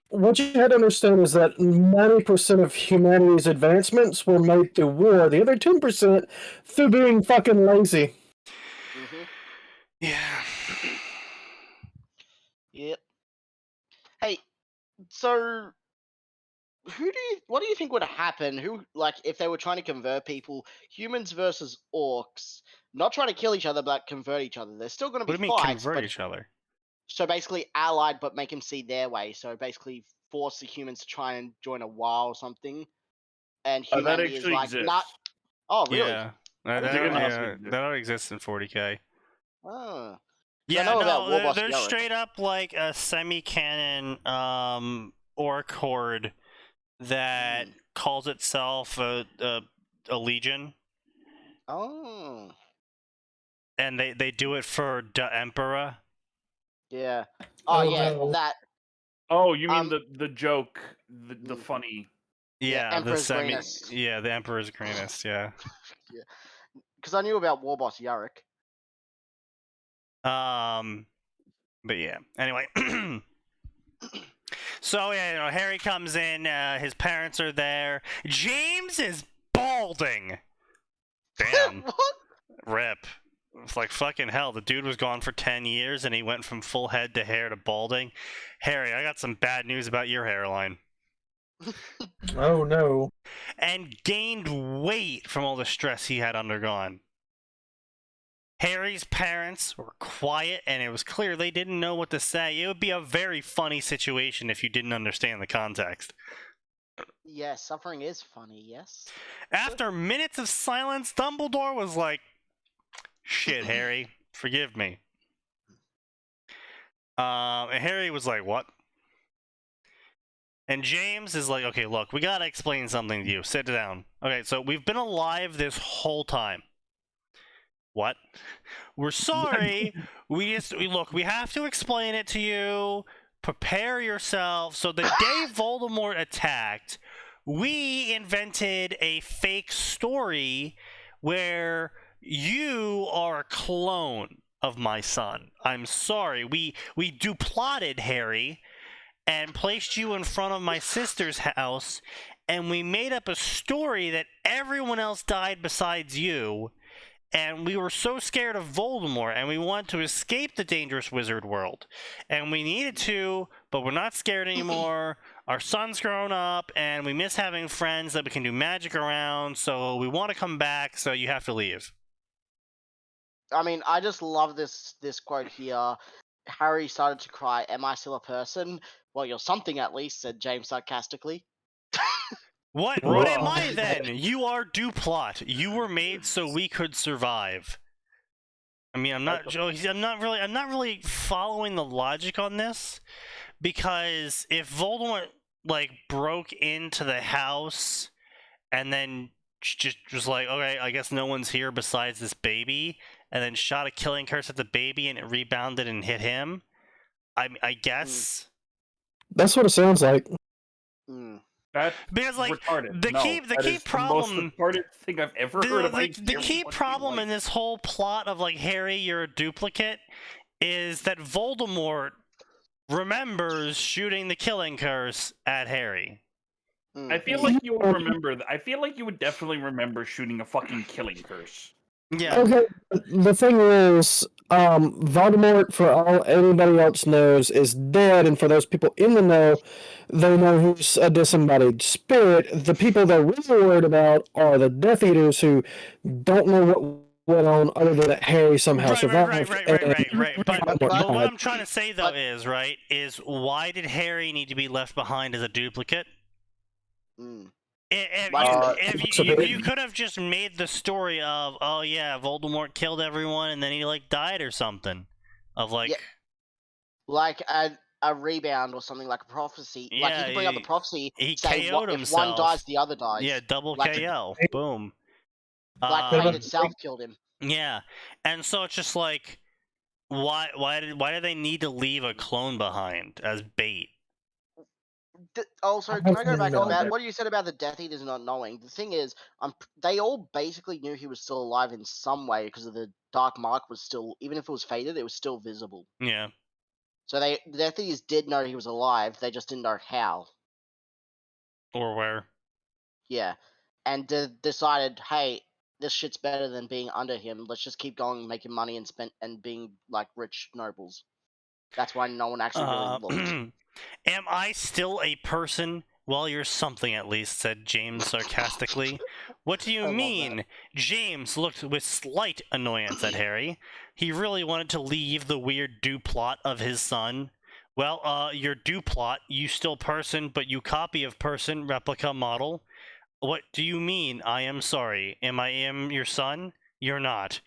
What you had to understand is that 90% of humanity's advancements were made through war. The other 10% through being fucking lazy. Mm-hmm. Yeah. Yep. Hey, so what do you think would happen? If they were trying to convert people, humans versus orcs, not trying to kill each other, but convert each other. There's still going to be What do you mean fights, convert but each other? so basically allied, but make them see their way. So basically force the humans to try and join a war or something. And That humanity is actually like, exists. not. Oh, really? Yeah. didn't That think it already exists in 40k. Oh. Yeah, know about no, Warboss they're Yorick. straight up like a semi-canon orc horde that calls itself a legion, Oh. and they do it for the Emperor. Yeah. Oh, Oh, yeah, no. that. Oh, you mean the joke, the Mhm. funny? Yeah, the Emperor's Greenest. Yeah, the Emperor's Greenest. Yeah. Because I knew about Warboss Yorick. But yeah. Anyway. So yeah, Harry comes in. His parents are there. James is balding. Damn. What? Rip. It's like fucking hell. The dude was gone for 10 years and he went from full head to hair to balding. Harry, I got some bad news about your hairline. Oh no. And gained weight from all the stress he had undergone. Harry's parents were quiet and it was clear they didn't know what to say. It would be a very funny situation if you didn't understand the context. Yeah, suffering is funny, yes. After minutes of silence, Dumbledore was like, "Shit, Harry, forgive me." And Harry was like, "What?" And James is like, "Okay, look, we gotta explain something to you. Sit down." Okay, so we've been alive this whole time. What? We're sorry. We have to explain it to you. Prepare yourself. So the day Voldemort attacked, we invented a fake story where you are a clone of my son. I'm sorry. We duplotted Harry and placed you in front of my sister's house, and we made up a story that everyone else died besides you. And we were so scared of Voldemort, and we wanted to escape the dangerous wizard world. And we needed to, but we're not scared anymore. Our son's grown up, and we miss having friends that we can do magic around, so we want to come back, so you have to leave. I mean, I just love this quote here. Harry started to cry. Am I still a person? Well, you're something at least," said James sarcastically. What am I then? You are Duplot. You were made so we could survive. I mean, I'm not really following the logic on this, because if Voldemort like broke into the house and then just was like, okay, I guess no one's here besides this baby, and then shot a killing curse at the baby and it rebounded and hit him, I guess. That's what it sounds like. Mm. That's Because like retarded. the No, key that is problem, the most retarded thing I've ever heard of. the key problem in this whole plot of like Harry, you're a duplicate, is that Voldemort remembers shooting the killing curse at Harry. I feel like you would remember. I feel like you would definitely remember shooting a fucking killing curse. Yeah. Okay, the thing is, Voldemort, for all anybody else knows, is dead, and for those people in the know, they know he's a disembodied spirit. The people they're really worried about are the Death Eaters, who don't know what went on other than that Harry somehow survived. Right. But Voldemort what died. I'm trying to say though is why did Harry need to be left behind as a duplicate? If you could have just made the story of, oh yeah, Voldemort killed everyone and then he like died or something, of like, like a rebound or something, like a prophecy. Like you can bring up the prophecy. He say KO'd if himself. one dies, the other dies. Yeah, double like KO. Boom. Like fate itself killed him. Yeah, and so it's just like, why did they need to leave a clone behind as bait? Also, can I go back on that? What you said about the Death Eaters not knowing? The thing is, they all basically knew he was still alive in some way because of the dark mark was still, even if it was faded, it was still visible. Yeah. So the Death Eaters did know he was alive. They just didn't know how or where. Yeah, and decided, hey, this shit's better than being under him. Let's just keep going, making money and being like rich nobles. That's why no one actually really looked. Am I still a person? Well, you're something at least, said James sarcastically. What do you mean? James looked with slight annoyance at Harry. He really wanted to leave the weird duplot of his son. Well, you're duplot, you still person, but you copy of person, replica model. What do you mean? I am sorry. Am I your son? You're not.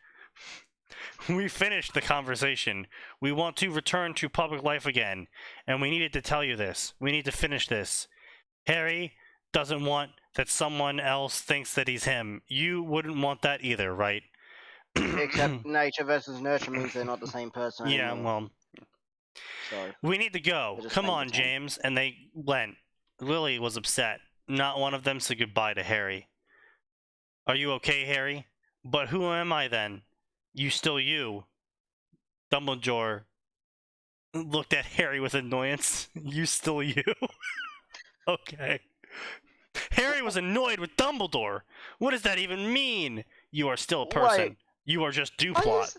We finished the conversation. We want to return to public life again, and we needed to tell you this. We need to finish this. Harry doesn't want that someone else thinks that he's him. You wouldn't want that either, right? Except nature versus nurture means they're not the same person Yeah, anymore. well... So, we need to go. Come on, James. And they went. Lily was upset. Not one of them said goodbye to Harry. Are you okay, Harry? But who am I then? You still you. Dumbledore looked at Harry with annoyance. You still you? Okay. Harry was annoyed with Dumbledore. What does that even mean? You are still a person. Wait. You are just duplot.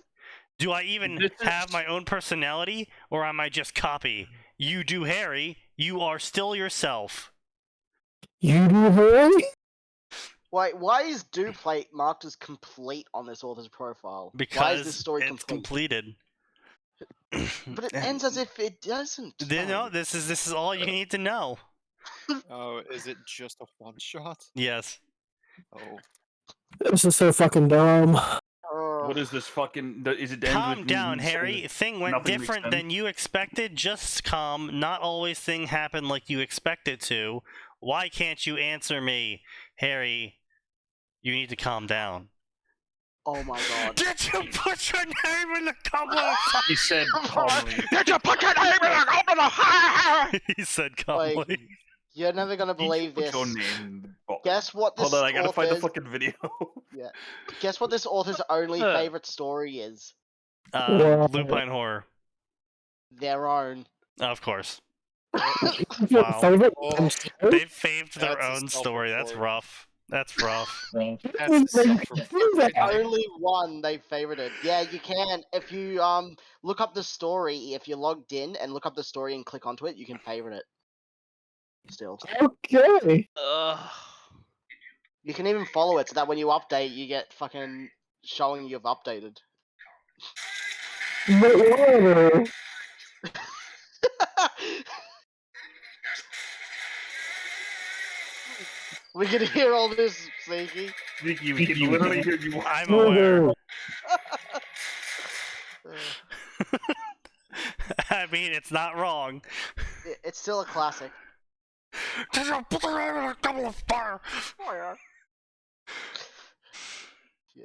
Do I even have my own personality, or am I just copy? You do Harry. You are still yourself. You do Harry? Why is duplate marked as complete on this author's profile? Because why is this story it's completed. But it ends as if it doesn't. No, this is all you need to know. Oh, is it just a one shot? Yes. Oh. This is so fucking dumb. What is this fucking? Is it? Calm down, Harry. Thing went different than you expected. Just calm. Not always thing happen like you expect it to. Why can't you answer me, Harry? You need to calm down. Oh my god. Did you put your name in the comment? He said calmly. Did you put your name in the comment? He said calmly. Like, you're never gonna believe this. Guess what this Hold on, I gotta find the author's- fucking video. Yeah. Guess what this author's only favorite story is? Lupine Horror. Their own. Of course. Wow. Favorite They faved their own story. That's rough. That's rough. The only one they favorited. Yeah, you can. If you look up the story, if you're logged in and look up the story and click onto it, you can favorite it. Still. Okay. You can even follow it so that when you update, you get fucking showing you've updated. But whatever. We can hear all this, Sneaky. Sneaky, we can literally hear you. I'm aware. Woohoo. I mean, it's not wrong. It's still a classic. Did you put her in a double fire? Yeah.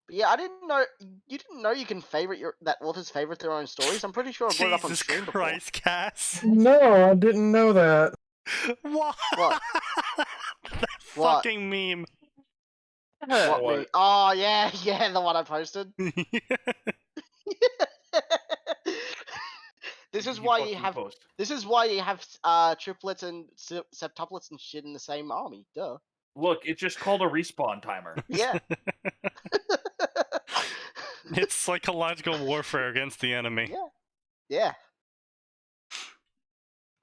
But yeah, I didn't know you didn't know you can favorite that author's favorite their own stories. I'm pretty sure I brought it up on Jesus stream Christ, Cass. No, I didn't know that. What? What? That What? fucking meme. before. What? What? Me? Oh yeah, yeah, the one I posted. This is why you fucking have. post. This is why you have triplets and septuplets and shit in the same army. Duh. Look, it's just called a respawn timer. Yeah. It's psychological warfare against the enemy. Yeah. Yeah.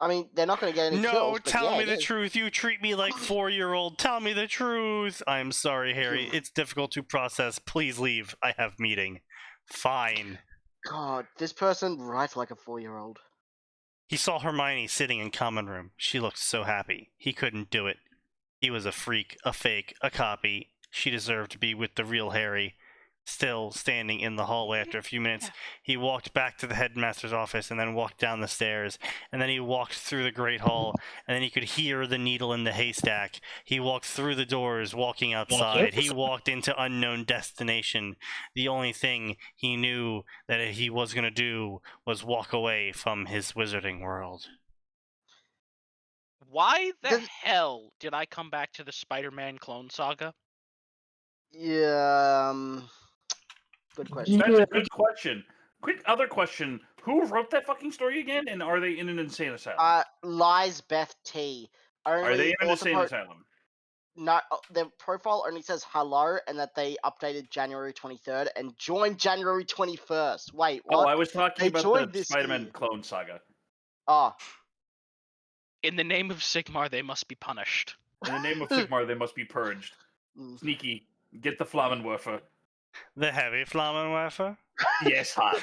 I mean, they're not going to get any No, kills. But tell yeah, me it the is. truth. You treat me like 4-year-old. Tell me the truth. I'm sorry, Harry. It's difficult to process. Please leave. I have meeting. Fine. God, this person writes like a 4-year-old. He saw Hermione sitting in common room. She looked so happy. He couldn't do it. He was a freak, a fake, a copy. She deserved to be with the real Harry. Still standing in the hallway after a few minutes, he walked back to the headmaster's office and then walked down the stairs. And then he walked through the great hall, and then he could hear the needle in the haystack. He walked through the doors, walking outside. He walked into unknown destination. The only thing he knew that he was going to do was walk away from his wizarding world. Why the Does- hell did I come back to the Spider-Man clone saga? Yeah. Good question. That's a good question. Quick other question. Who wrote that fucking story again? And are they in an insane asylum? Lies Beth T. Only Are they in an author insane asylum? No, their profile only says hello and that they updated January 23rd and joined January 21st. Wait, Oh, what? I was talking They about joined the this Spider-Man year. clone saga. Ah, In the name of Sigmar, they must be punished. In the name of Sigmar, they must be purged. Mm. Sneaky, get the Flammenwerfer. The heavy Flammenwerfer? Yes, Hans.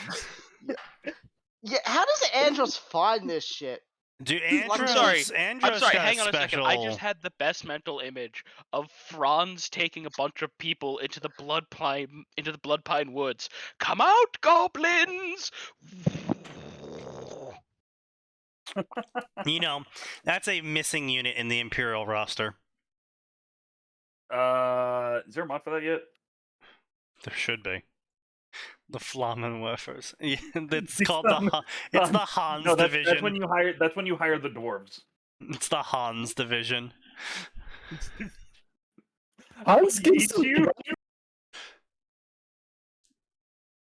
Yeah, how does Andros find this shit? Do I'm Andros, sorry. Andros I'm sorry, got hang on special... a second. I just had the best mental image of Franz taking a bunch of people into the Bloodpine Woods. Come out, goblins! You know, that's a missing unit in the Imperial roster. Is there a mod for that yet? There should be. The Flammenwerfers. Yeah, it's It's called not- it's the Hans No, that's division. when you hire. That's when you hire the dwarves. It's the Hans division. Hans gets It's you.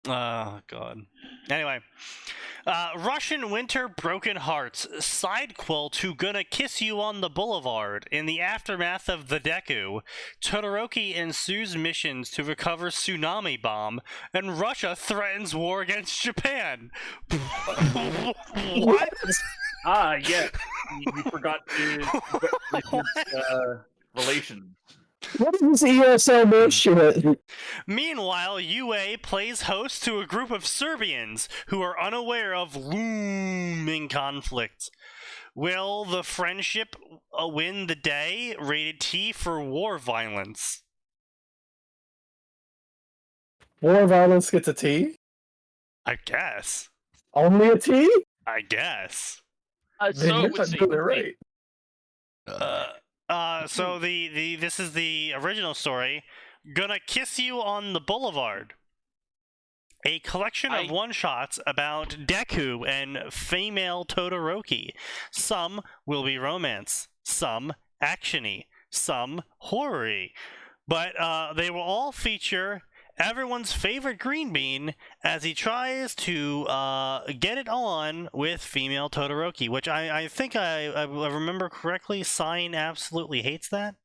Oh god. Anyway, Russian Winter Broken Hearts sidequel to Gonna Kiss You on the Boulevard. In the aftermath of the Deku, Todoroki and Sue's missions to recover Tsunami Bomb, and Russia threatens war against Japan. What? Yeah. You forgot to relations. What is this ESL bullshit? Meanwhile, UA plays host to a group of Serbians who are unaware of looming conflict. Will the friendship win the day? Rated T for war violence. War violence gets a T? I guess. Only a T? I guess. Then So you're it would not seem doing it to be. right. So this is the original story. Gonna Kiss You on the Boulevard. A collection of one-shots about Deku and female Todoroki. Some will be romance, some actiony, some horror-y. But they will all feature everyone's favorite green bean as he tries to get it on with female Todoroki, which I think I remember correctly. Sign absolutely hates that.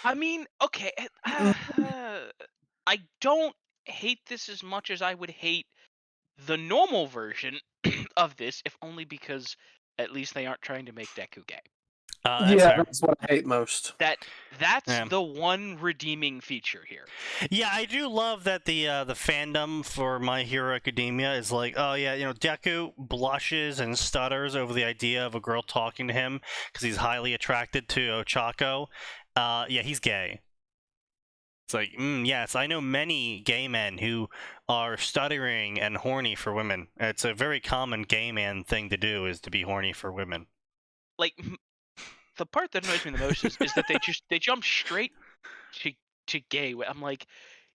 I mean, okay, I don't hate this as much as I would hate the normal version of this, if only because at least they aren't trying to make Deku gay. That's Yeah, fair. that's what I hate most. That's Yeah. the one redeeming feature here. Yeah, I do love that the fandom for My Hero Academia is like, oh yeah, Deku blushes and stutters over the idea of a girl talking to him because he's highly attracted to Ochako. Yeah, he's gay. It's like, yes, I know many gay men who are stuttering and horny for women. It's a very common gay man thing to do, is to be horny for women. Like, the part that annoys me the most is that they jump straight to gay. I'm like,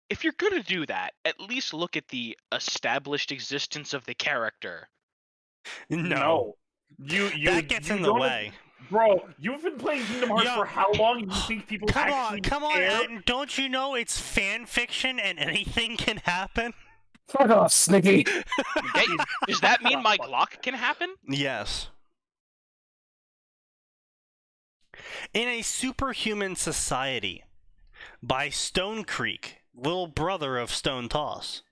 if you're gonna do that, at least look at the established existence of the character. No. That gets in the don't- way. Bro, you've been playing Kingdom Hearts Yeah. for how long? And you think people actually Come on, care? and don't you know it's fan fiction and anything can happen? Fuck off, Sneaky. Does that mean my Glock can happen? Yes. In a superhuman society, by Stone Creek, little brother of Stone Toss.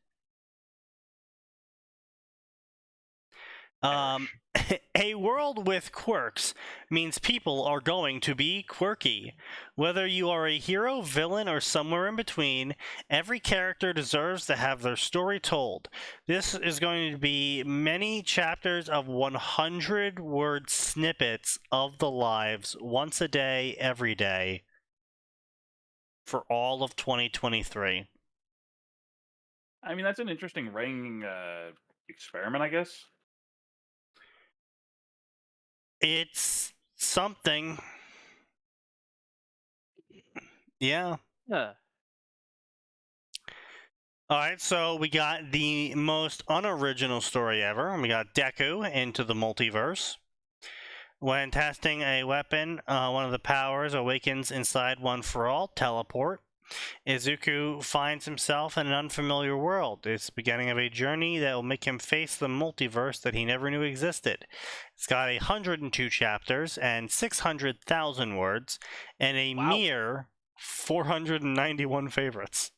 A world with quirks means people are going to be quirky. Whether you are a hero, villain, or somewhere in between, every character deserves to have their story told. This is going to be many chapters of 100-word snippets of the lives, once a day, every day, for all of 2023. I mean, that's an interesting writing experiment, I guess. It's something. Yeah. Alright, so we got the most unoriginal story ever. We got Deku into the multiverse. When testing a weapon, one of the powers awakens inside One for All, teleport. Izuku finds himself in an unfamiliar world. It's the beginning of a journey that will make him face the multiverse that he never knew existed. It's got 102 chapters and 600,000 words, and a mere 491 favorites.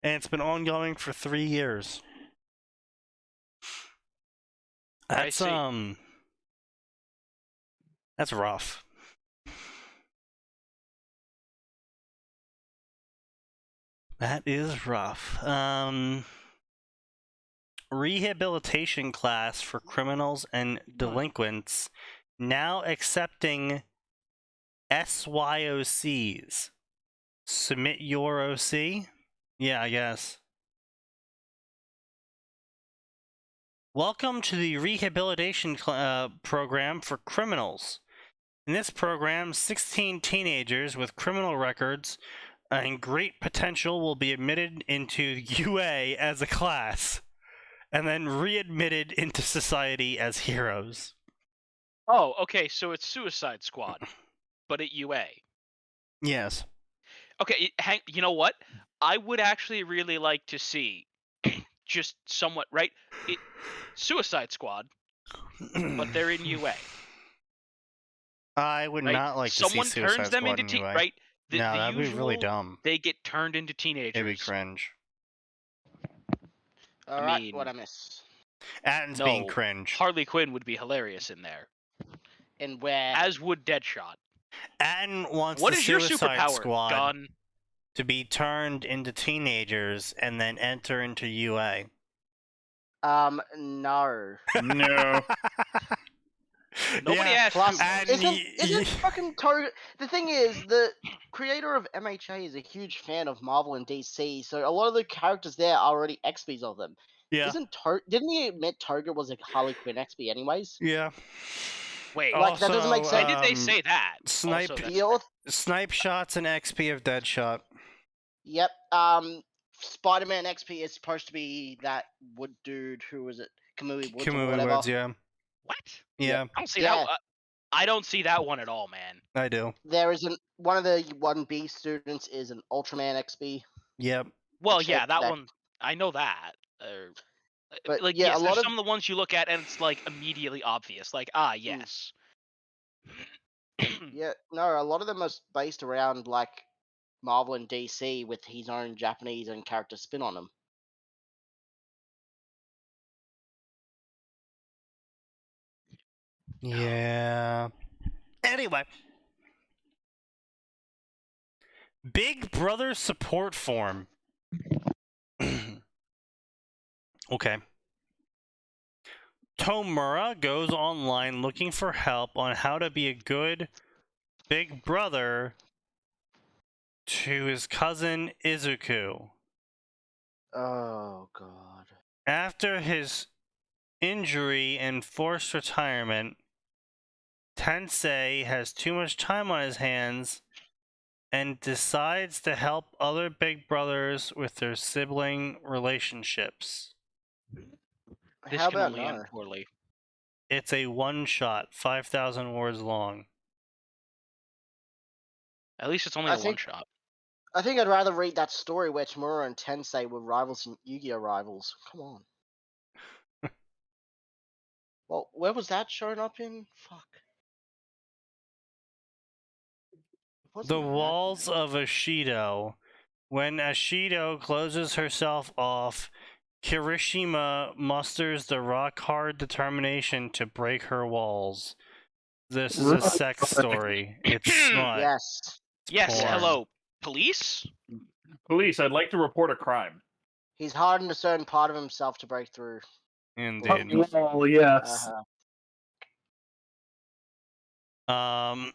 And it's been ongoing for 3 years. That's that's rough. That is rough. Rehabilitation class for criminals and delinquents now accepting SYOCs. Submit your OC? Yeah, I guess. Welcome to the rehabilitation program for criminals. In this program, 16 teenagers with criminal records and great potential will be admitted into UA as a class, and then readmitted into society as heroes. Oh, okay, so it's Suicide Squad, but at UA. Yes. Okay, you know what? I would actually really like to see, just somewhat, right? Suicide Squad, but they're in UA. I would right? not like to see Someone Suicide turns them Squad into in UA. right. No, that'd be really usual, dumb. They get turned into teenagers. It'd be cringe. Alright, what I miss? Atin's being cringe. Harley Quinn would be hilarious in there. And where? As would Deadshot. Atin wants What the is your Suicide superpower? Squad Gun. to be turned into teenagers and then enter into UA. No. No. Nobody asked. Plus, and isn't fucking Toga... The thing is, the creator of MHA is a huge fan of Marvel and DC, so a lot of the characters there are already XPs of them. Yeah. Didn't he admit Toga was a Harley Quinn XP anyways? Yeah. Wait, like that doesn't make sense. Why did they say that? Snipe, Also, snipe shots and XP of Deadshot. Yep. Spider-Man XP is supposed to be that wood dude. Who was it? Kamui Woods or whatever. Woods, yeah. What? Yeah. I don't see that. I don't see that one at all, man. I do. There is one of the 1B students is an Ultraman XP. Yep. Well, yeah, that one. I know that. But like, yeah, yes, a lot there's of some of the ones you look at and it's like immediately obvious. Like, yes. Yeah, no, a lot of them are based around like Marvel and DC with his own Japanese and character spin on them. Yeah. Anyway. Big Brother support form. Okay. Tomura goes online looking for help on how to be a good big brother to his cousin Izuku. Oh god. After his injury and forced retirement, Tensei has too much time on his hands and decides to help other big brothers with their sibling relationships. This How can about only no? end poorly. It's a one-shot, 5,000 words long. At least it's only I a one think- shot. I think I'd rather read that story where Tamura and Tensei were rivals and Yu-Gi-Oh rivals. Come on. Well, where was that shown up in? Fuck. It wasn't The in that walls one. of Ashido. When Ashido closes herself off, Kirishima musters the rock-hard determination to break her walls. This is a Right. sex story. It's smut. Yes. It's Yes, porn. hello, police? Police, I'd like to report a crime. He's hardened a certain part of himself to break through. Indeed. Well, yes. Uh-huh.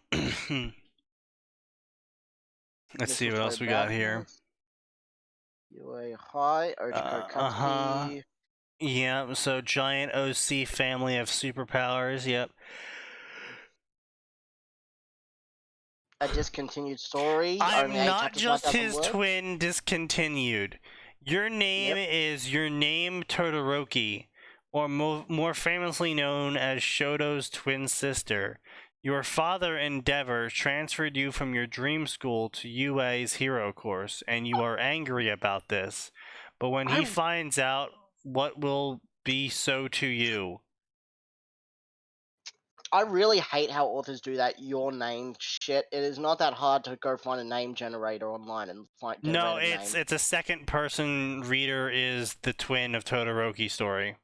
Let's see what else we got here. UA High, Ochiko uh-huh. Katsuki. Yeah, so giant OC family of superpowers, yep. A discontinued story. I'm only 8 not chapters left, just doesn't his work. twin discontinued. Your name is your name Todoroki, or more famously known as Shoto's twin sister. Your father, Endeavor, transferred you from your dream school to UA's hero course, and you are angry about this. But when he finds out, what will be so to you? I really hate how authors do that your name shit. It is not that hard to go find a name generator online and get No, random names. it's a second person reader is the twin of Todoroki story.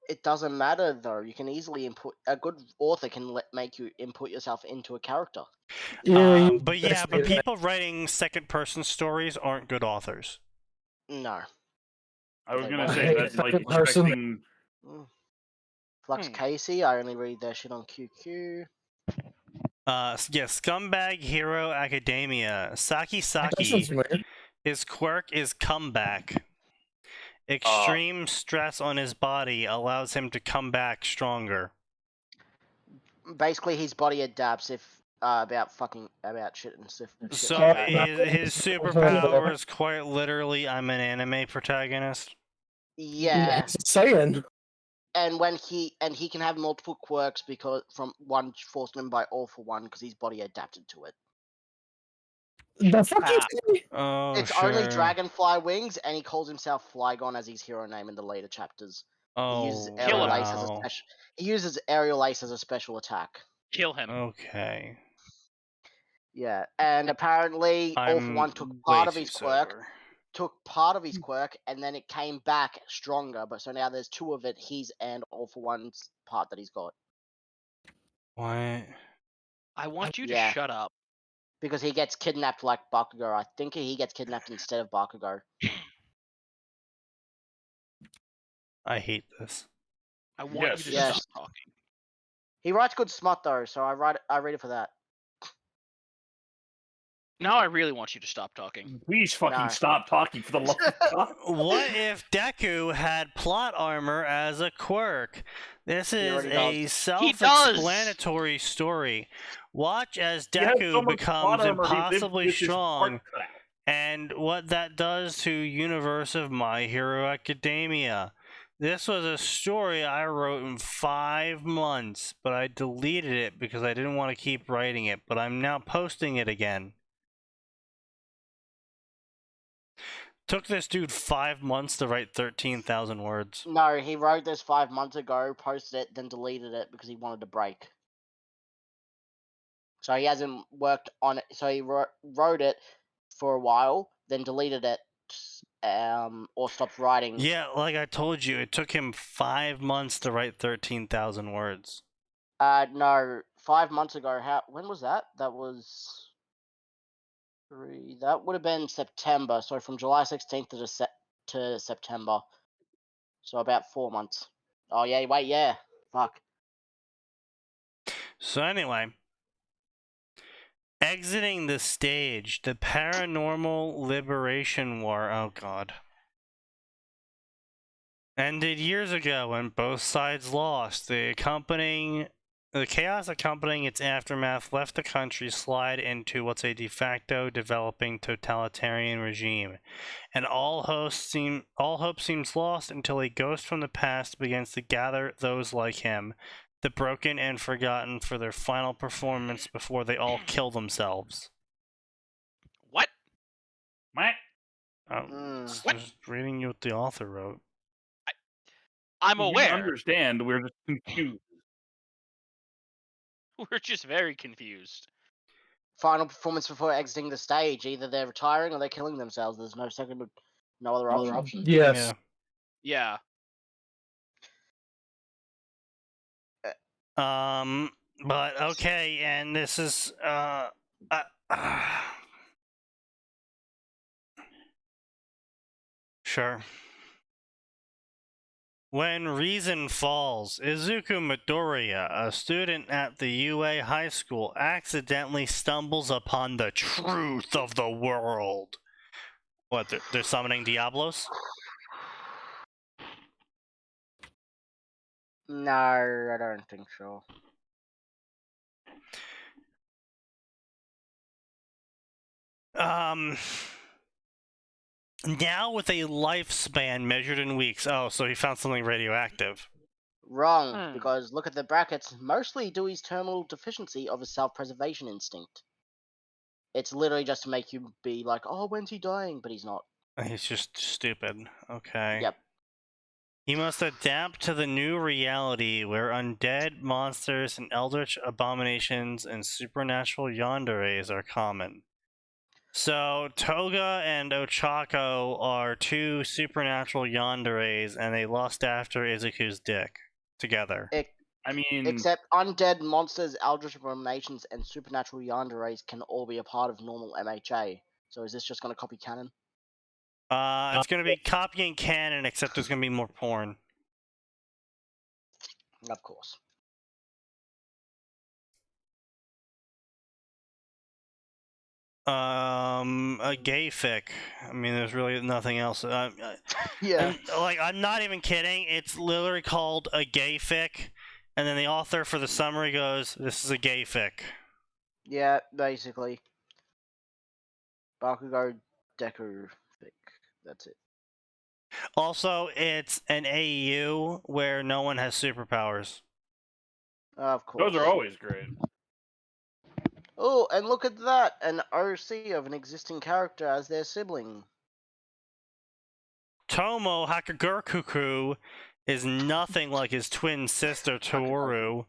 It doesn't matter though. You can easily input. A good author can make you input yourself into a character. Yeah, But people writing second person stories aren't good authors. No. I was They gonna won't. say that's like Second person. expecting. Flux Casey, I only read their shit on QQ. Scumbag Hero Academia. Saki That sounds Saki. weird. His quirk is comeback. Extreme stress on his body allows him to come back stronger. Basically, his body adapts if about shit and stuff. So like that. his superpower is quite literally, I'm an anime protagonist. Yeah. It's saying. And when he can have multiple quirks because from one forced him by All for One because his body adapted to it. The fuck you say? Oh, It's only dragonfly wings, and he calls himself Flygon as his hero name in the later chapters. He uses aerial ace as a special. He uses aerial ace as a special attack. Kill him. Okay. Yeah, and apparently All for One took part of his quirk. And then it came back stronger. But so now there's two of it, his and All for One's part that he's got. What? I want you to Yeah. shut up. Because he gets kidnapped like Bakugo. I think he gets kidnapped instead of Bakugo. I hate this. I want you to Yes. stop talking. He writes good smut though, so I read it for that. Now I really want you to stop talking. Please fucking stop talking for the love of God. What if Deku had plot armor as a quirk? This is a self-explanatory story. Watch as Deku becomes impossibly strong, and what that does to universe of My Hero Academia. This was a story I wrote in 5 months, but I deleted it because I didn't want to keep writing it, but I'm now posting it again. Took this dude 5 months to write 13,000 words. No, he wrote this 5 months ago, posted it, then deleted it because he wanted to break. So he hasn't worked on it. So he wrote it for a while, then deleted it, or stopped writing. Yeah, like I told you, it took him 5 months to write 13,000 words. No, 5 months ago. When was that? That was three. That would have been September. So from July 16th to September. So about 4 months. Oh yeah, wait, yeah. Fuck. So anyway, exiting the stage, the Paranormal Liberation War. Oh god. Ended years ago when both sides lost. The chaos accompanying its aftermath left the country slide into what's a de facto developing totalitarian regime, and all hope seems lost until a ghost from the past begins to gather those like him, the broken and forgotten, for their final performance before they all kill themselves. What? What? Just reading you what the author wrote. I'm We aware. understand. We're just confused. We're just very confused. Final performance before exiting the stage. Either they're retiring or they're killing themselves. There's no other option. Yes. Yeah. Yeah. But okay, and this is sure. When reason falls, Izuku Midoriya, a student at the UA High School, accidentally stumbles upon the truth of the world. What, they're summoning Diablos? No, I don't think so. Now with a lifespan measured in weeks. Oh, so he found something radioactive. Wrong, because look at the brackets. Mostly Dewey's terminal deficiency of a self-preservation instinct. It's literally just to make you be like, oh, when's he dying? But he's not. He's just stupid. Okay. Yep. He must adapt to the new reality where undead monsters and eldritch abominations and supernatural yanderes are common. So Toga and Ochako are two supernatural yanderes, and they lust after Izuku's dick together. I mean, Except undead monsters, eldritch abominations, and supernatural yanderes can all be a part of normal MHA. So is this just going to copy canon? It's going to be copying canon, except there's going to be more porn. Of course. A gay fic. I mean, there's really nothing else. Yeah. I'm not even kidding. It's literally called a gay fic, and then the author for the summary goes, "This is a gay fic." Yeah, basically. Bakugo Deku fic. That's it. Also, it's an AU where no one has superpowers. Of course. those are always great. Oh, and look at that! An OC of an existing character as their sibling. Tomo Hakagurkuku is nothing like his twin sister Toru.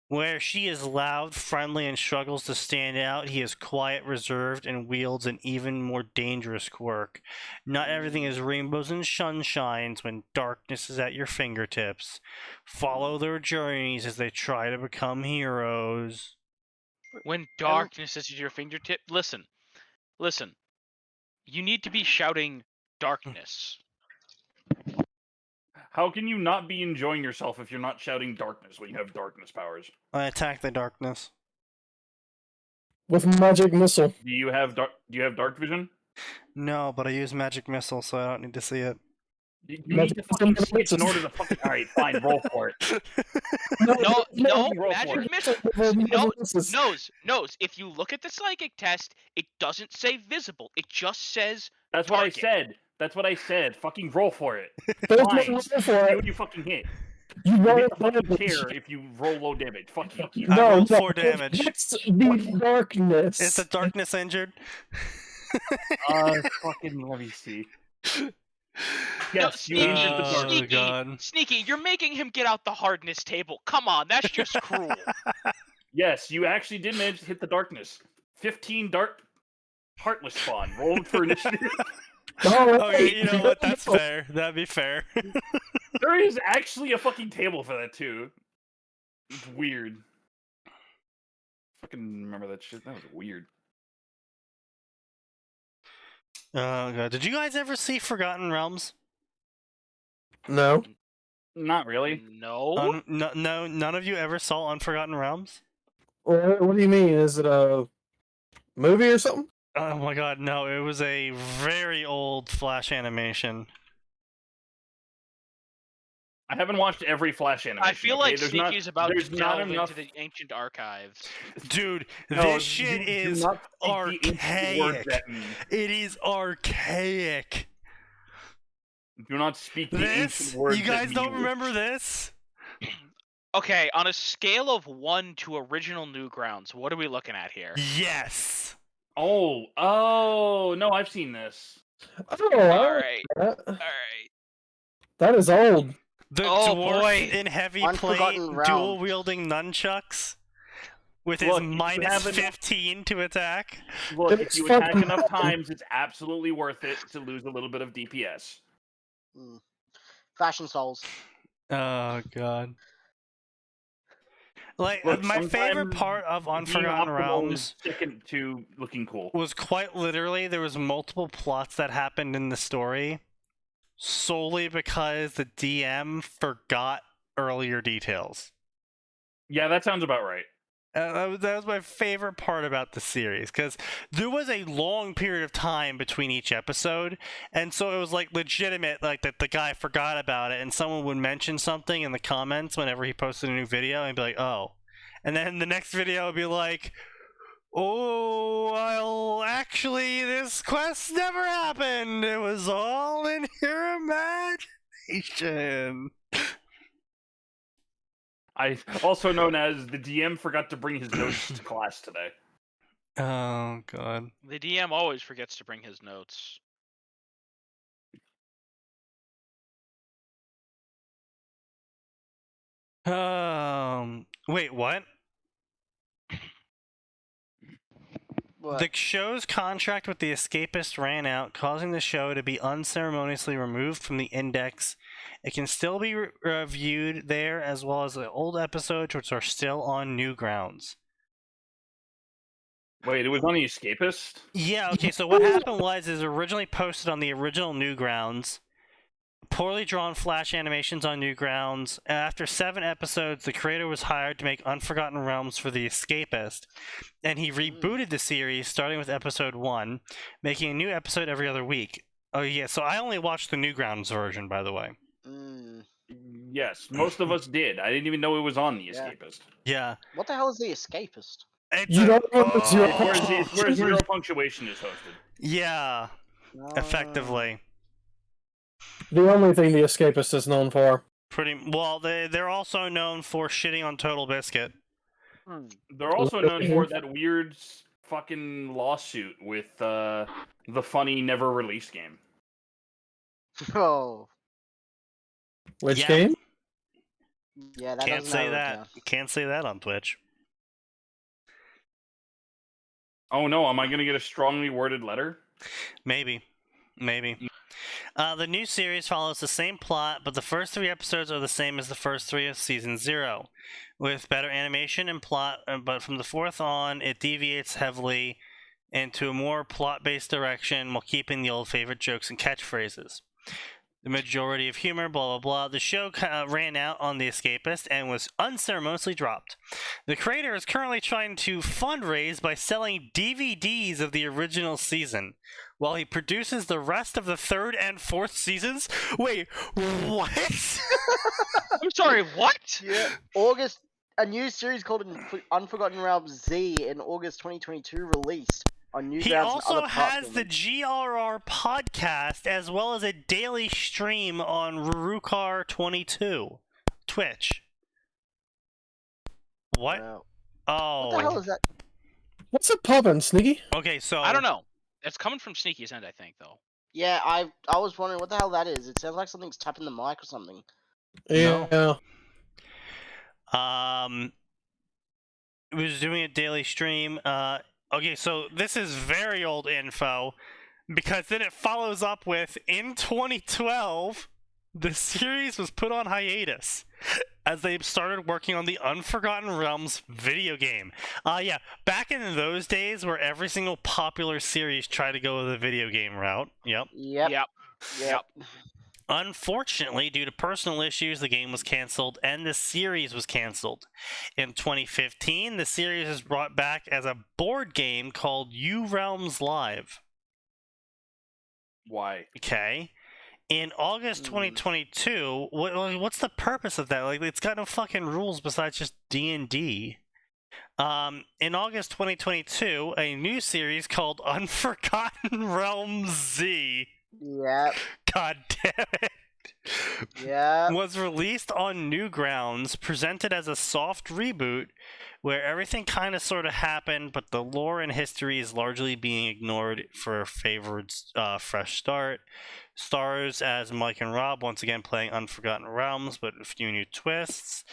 Where she is loud, friendly, and struggles to stand out, he is quiet, reserved, and wields an even more dangerous quirk. Not everything is rainbows and sunshines when darkness is at your fingertips. Follow their journeys as they try to become heroes. When darkness is at your fingertip, listen. You need to be shouting darkness. How can you not be enjoying yourself if you're not shouting darkness when you have darkness powers? I attack the darkness. With magic missile. Do you have dark vision? No, but I use magic missile, so I don't need to see it. You need to fucking see it in order to fucking. All right, fine, roll for it. No, roll for magic it. missile. Knows. If you look at the psychic test, it doesn't say visible. It just says That's target. what I said. Fucking roll for it. There's no Fine. roll for See it. what you fucking hit. You You roll get the fucking damage. chair if you roll low damage. Fuck you. I No, rolled no, 4 damage. It's the darkness. Is the darkness injured? Fucking let me see. Yes, you injured the darkness. God. Sneaky, you're making him get out the hardness table. Come on, that's just cruel. Yes, you actually did manage to hit the darkness. 15 dark heartless spawn. Rolled for initiative. Okay, you know what? That's fair. That'd be fair. There is actually a fucking table for that too. It's weird. Fucking remember that shit. That was weird. Oh god, did you guys ever see Forgotten Realms? No. Not really. No. No, none of you ever saw Unforgotten Realms? What do you mean? Is it a movie or something? Oh my god, no, it was a very old Flash animation. I haven't watched every Flash animation. I feel okay? like Sneaky's about to there's not delve enough. into the ancient archives. Dude, No, this shit do is not speak the ancient words archaic. at me. It is archaic. Do not speak the This? ancient words You guys at me, don't you remember witch. this? Okay, on a scale of 1 to original Newgrounds, what are we looking at here? Yes. Oh, no, I've seen this. Oh, Alright, that. alright. That is old. The Oh, dwarf boy. in heavy plate, Unforgotten Realms. dual wielding nunchucks with his Look, if you minus have enough- 15 to attack. Look, if It's you attack fucking enough awesome. times, it's absolutely worth it to lose a little bit of DPS. Fashion Souls. Oh god. Like Look, my favorite sometimes part of being Unforgotten optimal Realms is second to looking cool. was quite literally there was multiple plots that happened in the story solely because the DM forgot earlier details. Yeah, that sounds about right. That was my favorite part about the series, because there was a long period of time between each episode, and so it was like legitimate, like that the guy forgot about it, and someone would mention something in the comments whenever he posted a new video, and be like, oh. And then the next video would be like, oh, well, actually, this quest never happened. It was all in your imagination. Also known as the DM forgot to bring his notes to class today. Oh, God. The DM always forgets to bring his notes. Wait, what? What? The show's contract with The Escapist ran out, causing the show to be unceremoniously removed from the index. It can still be reviewed there, as well as the old episodes, which are still on Newgrounds. Wait, it was on The Escapist? Yeah, okay, so what happened was, is originally posted on the original Newgrounds, poorly drawn Flash animations on Newgrounds. After 7 episodes, the creator was hired to make Unforgotten Realms for The Escapist, and he rebooted the series starting with episode 1, making a new episode every other week. Oh yeah, so I only watched the Newgrounds version, by the way. Yes, most of us did. I didn't even know it was on The Yeah. Escapist. Yeah. What the hell is the Escapist? It's You a- don't know what zero It's where Zero Punctuation is hosted. Yeah, effectively. The only thing the Escapist is known for. Pretty well. They're also known for shitting on Total Biscuit. They're also known for that weird fucking lawsuit with the funny never released game. Oh, Which Yeah. game? yeah, that Can't doesn't say narrow it that. down. Can't say that on Twitch. Oh no, am I gonna get a strongly worded letter? Maybe. The new series follows the same plot, but the first 3 episodes are the same as the first 3 of season 0, with better animation and plot. But from the 4th on, it deviates heavily into a more plot-based direction while keeping the old favorite jokes and catchphrases. The majority of humor, blah blah blah. The show ran out on The Escapist and was unceremoniously dropped. The creator is currently trying to fundraise by selling DVDs of the original season, while he produces the rest of the 3rd and 4th seasons. Wait, what? I'm sorry, what? Yeah, a new series called Unforgotten Realms Z in August 2022 released on Newgrounds He and also other has the platforms. GRR podcast as well as a daily stream on Rurukar22 Twitch. What? Wow. Oh. What the hell is that? What's it poppin', Sneaky? Okay, so I don't know. It's coming from Sneaky's end, I think, though. Yeah, I was wondering what the hell that is. It sounds like something's tapping the mic or something. Yeah. It was doing a daily stream. Okay, so this is very old info, because then it follows up with, in 2012, the series was put on hiatus. as they started working on the Unforgotten Realms video game. Yeah, back in those days where every single popular series tried to go the video game route. Yep. Yep. Unfortunately, due to personal issues, the game was canceled and the series was canceled. In 2015, the series was brought back as a board game called U Realms Live. Why? Okay. In August 2022, what's the purpose of that? Like, it's got no fucking rules besides just D&D. In August 2022, a new series called Unforgotten Realms Z. Yep. God damn it. Yeah. Was released on Newgrounds, presented as a soft reboot where everything kind of sort of happened, but the lore and history is largely being ignored for a favored fresh start. Stars as Mike and Rob, once again playing Unforgotten Realms, but a few new twists.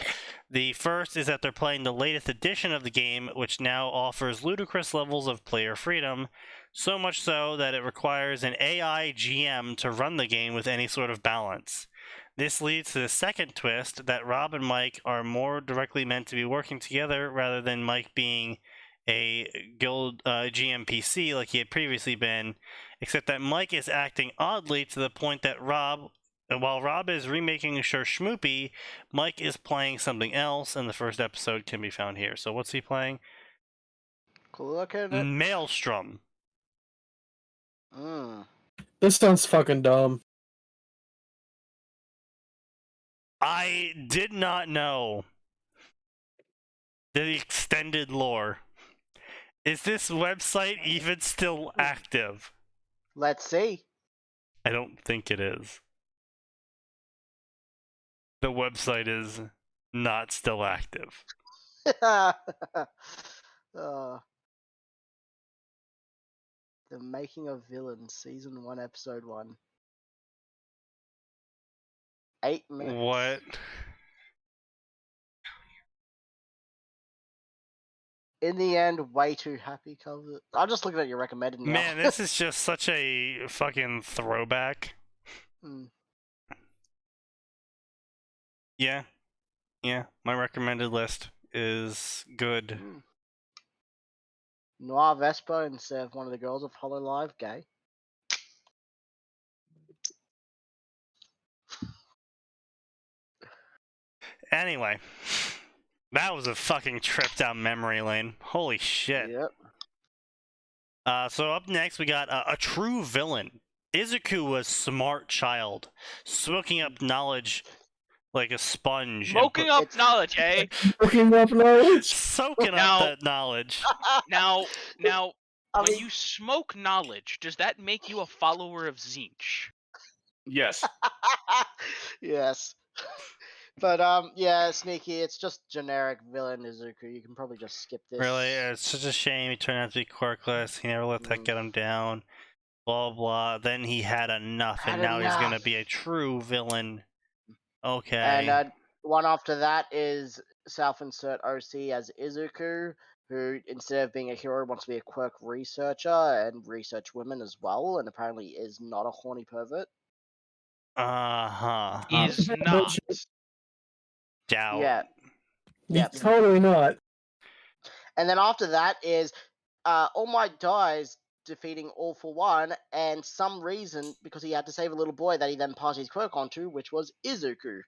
The first is that they're playing the latest edition of the game, which now offers ludicrous levels of player freedom, so much so that it requires an AI GM to run the game with any sort of balance. This leads to the second twist that Rob and Mike are more directly meant to be working together rather than Mike being a guild GMPC like he had previously been, except that Mike is acting oddly to the point that while Rob is remaking Sure Schmoopy, Mike is playing something else, and the first episode can be found here. So what's he playing? Look at it. Maelstrom. This sounds fucking dumb. I did not know the extended lore. Is this website even still active? Let's see. I don't think it is. The website is not still active. The Making of Villains, Season 1, Episode 1. 8 minutes. What? In the end, way too happy cover. I'm just looking at your recommended now. Man, this is just such a fucking throwback. Yeah. Yeah, my recommended list is good. Noir Vespa instead of one of the girls of Hollow Live, gay. Anyway, that was a fucking trip down memory lane. Holy shit. Yep. So up next we got a true villain. Izuku was smart child, soaking up knowledge like a sponge. Smoking up knowledge, eh? Looking up knowledge. Soaking Now- up that knowledge. Now, I when mean- you smoke knowledge, does that make you a follower of Zinch? Yes. Yes. But yeah, Sneaky, it's just generic villain Izuku. You can probably just skip this. Really, it's such a shame he turned out to be quirkless. He never let that get him down. Blah blah. Then he had enough, and Had now he's gonna enough. be a true villain. Okay. And one after that is self-insert OC as Izuku, who instead of being a hero wants to be a quirk researcher and research women as well, and apparently is not a horny pervert. Uh-huh. Is not. Doubt. Yeah. Yep. Totally not. And then after that is All Might dies defeating All for One, and some reason because he had to save a little boy that he then passed his quirk onto, which was Izuku.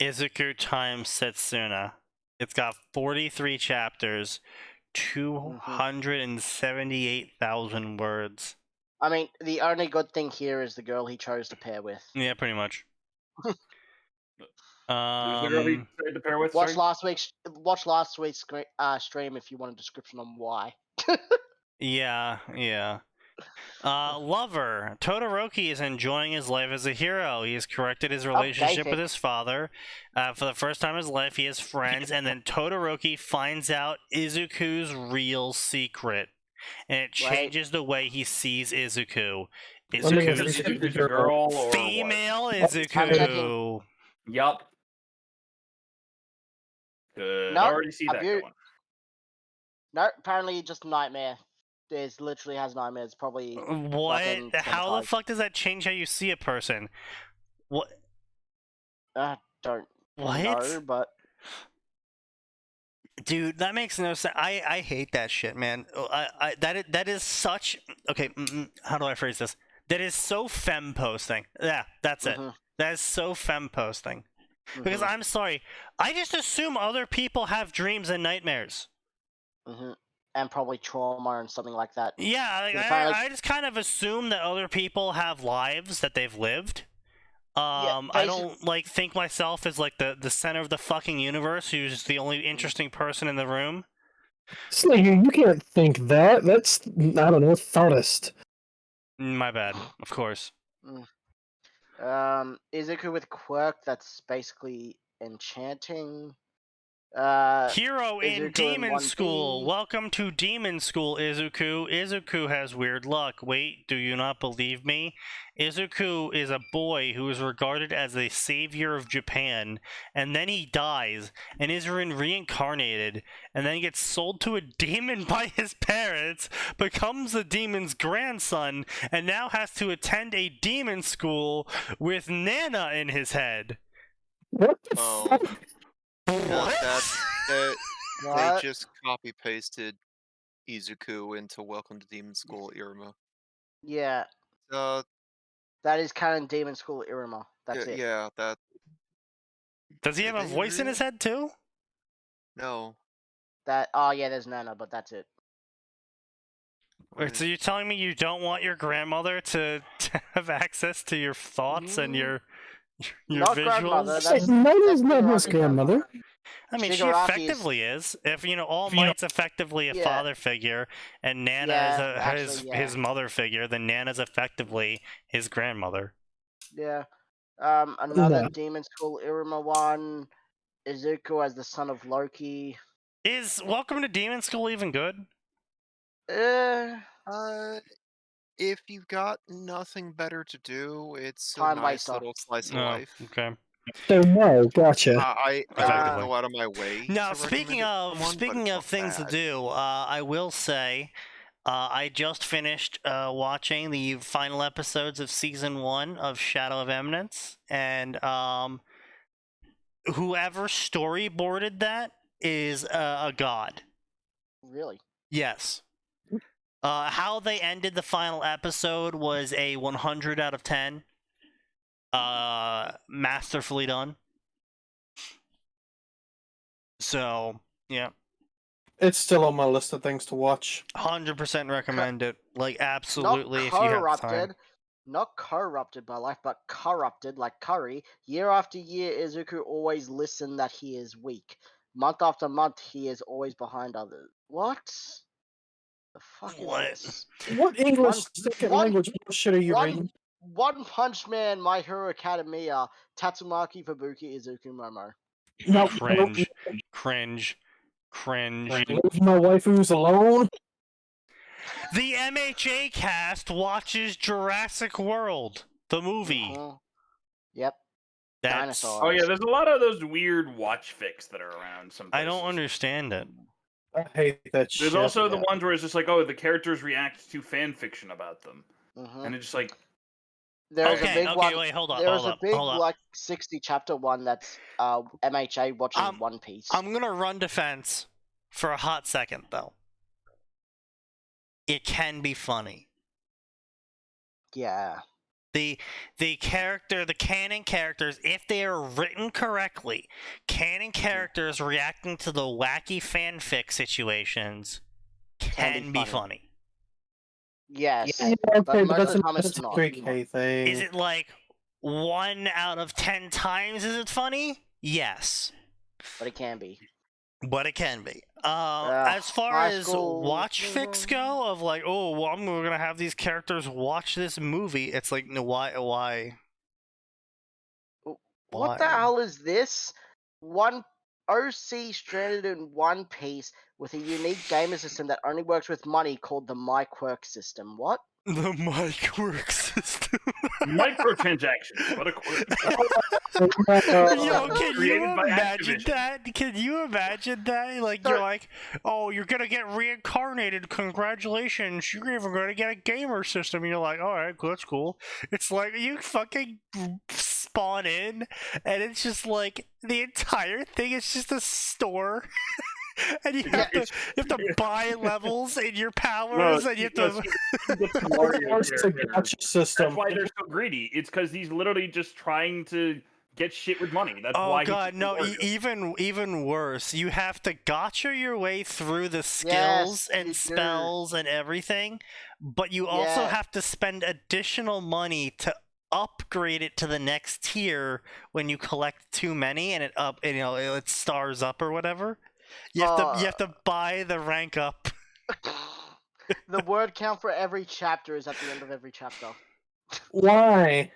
Izuku times Setsuna. It's got 43 chapters, 278,000 words. I mean, the only good thing here is the girl he chose to pair with. Yeah, pretty much. Who's the girl he tried to pair with? Watch sorry? last week's stream if you want a description on why. Yeah. Lover. Todoroki is enjoying his life as a hero. He has corrected his relationship with his father. For the first time in his life, he has friends, and then Todoroki finds out Izuku's real secret. And it changes the way he sees Izuku. Is it Izuku's a girl or female what? Izuku. Yup. Good. Nope, I already see that going. No, apparently just nightmare. There's literally has nightmares. Probably. What? fucking How the 25. fuck does that change how you see a person? What? Don't What? know, but Dude, that makes no sense. I hate that shit, man. That is such okay. How do I phrase this? That is so femme posting. Yeah, that's it. Mhm. That is so femme posting. Because Mhm. I'm sorry, I just assume other people have dreams and nightmares. And probably trauma and something like that. Yeah, like, The fact, I just kind of assume that other people have lives that they've lived. I don't like think myself as like the center of the fucking universe, who's the only interesting person in the room. Sneaky, you can't think that. That's, I don't know, thoughtist. My bad, of course. Izuku with quirk that's basically enchanting. Hero in Izuku Demon 1B. School. Welcome to Demon School, Izuku. Izuku has weird luck. Wait, do you not believe me? Izuku is a boy who is regarded as the savior of Japan, and then he dies and is reincarnated, and then gets sold to a demon by his parents, becomes the demon's grandson, and now has to attend a demon school with Nana in his head. What the Oh. fuck? Yeah, they What? just copy pasted Izuku into Welcome to Demon School Iruma. Yeah, that is canon Demon School Iruma. That's it. Yeah, that. Does he have a They voice in his head too? No. Oh yeah, there's Nana, but that's it. Wait, so you're telling me you don't want your grandmother to have access to your thoughts and your Not visuals? grandmother, Nana's not his Shigaraki's grandmother. I mean, she Shigaraki's- effectively is. If All Might's effectively a Yeah. father figure, and Nana Yeah, is actually, his mother figure, then Nana's effectively his grandmother. Yeah. Another No. Demon School Iruma one. Izuku as the son of Loki. Is Welcome to Demon School even good? If you've got nothing better to do, it's a Time nice waster. little slice of No. life. Okay. So no, gotcha. I Effectively. wouldn't go out of my way. Now, to speaking recommend it to of someone, but it's not things to bad. do, I will say, I just finished watching the final episodes of season 1 of Shadow of Eminence, and whoever storyboarded that is a god. Really? Yes. How they ended the final episode was a 100 out of 10. Masterfully done. So, yeah. It's still on my list of things to watch. 100% recommend it. Like, absolutely, if you have time. Not corrupted by life, but corrupted like curry. Year after year, Izuku always listened that he is weak. Month after month, he is always behind others. What? The fuck is What? this? What English second language bullshit are you reading? One Punch Man, My Hero Academia, Tatsumaki Fubuki, Izuku Momo. No, Cringe. Cringe. Leave my waifus alone. The MHA cast watches Jurassic World, the movie. Yep. That's... Dinosaurs. Oh yeah, there's a lot of those weird watch fics that are around. Some I don't understand it. I hate that shit. There's also the ones where it's just like, oh, the characters react to fan fiction about them, and it's just like. There was a big one. Wait, hold up. There was hold a up, big hold up. like 60 chapter one that's MHA watching One Piece. I'm gonna run defense for a hot second though. It can be funny. Yeah. The canon characters, if they are written correctly, canon characters reacting to the wacky fanfic situations can be funny. Yes. Yeah, okay, but most of the time it's That's a not. 3K thing. Is it like 1 out of 10 times is it funny? Yes. But it can be. But it can be. As far high as school- watch fics go, of like, oh, well, I'm gonna have these characters watch this movie. It's like, no, why? What the hell is this? One OC stranded in One Piece with a unique gamer system that only works with money called the My Quirk system. What? The mic work system. Microtransactions. What a quirk. Yo, can you Created by imagine Activision. that? Can you imagine that? Like, you're like, oh, you're gonna get reincarnated. Congratulations. You're even gonna get a gamer system. And you're like, alright, that's cool. It's like, you fucking spawn in, and it's just like, the entire thing is just a store. And you have to buy levels in your powers, and you have to. It's a gotcha system. That's why they're so greedy. It's because he's literally just trying to get shit with money. That's Oh why. god, he's no! Wario. Even worse. You have to gotcha your way through the skills Yes, you and do. spells and everything, but you also Yeah. have to spend additional money to upgrade it to the next tier when you collect too many, and it stars up or whatever. You have to buy the rank up. The word count for every chapter is at the end of every chapter. Why?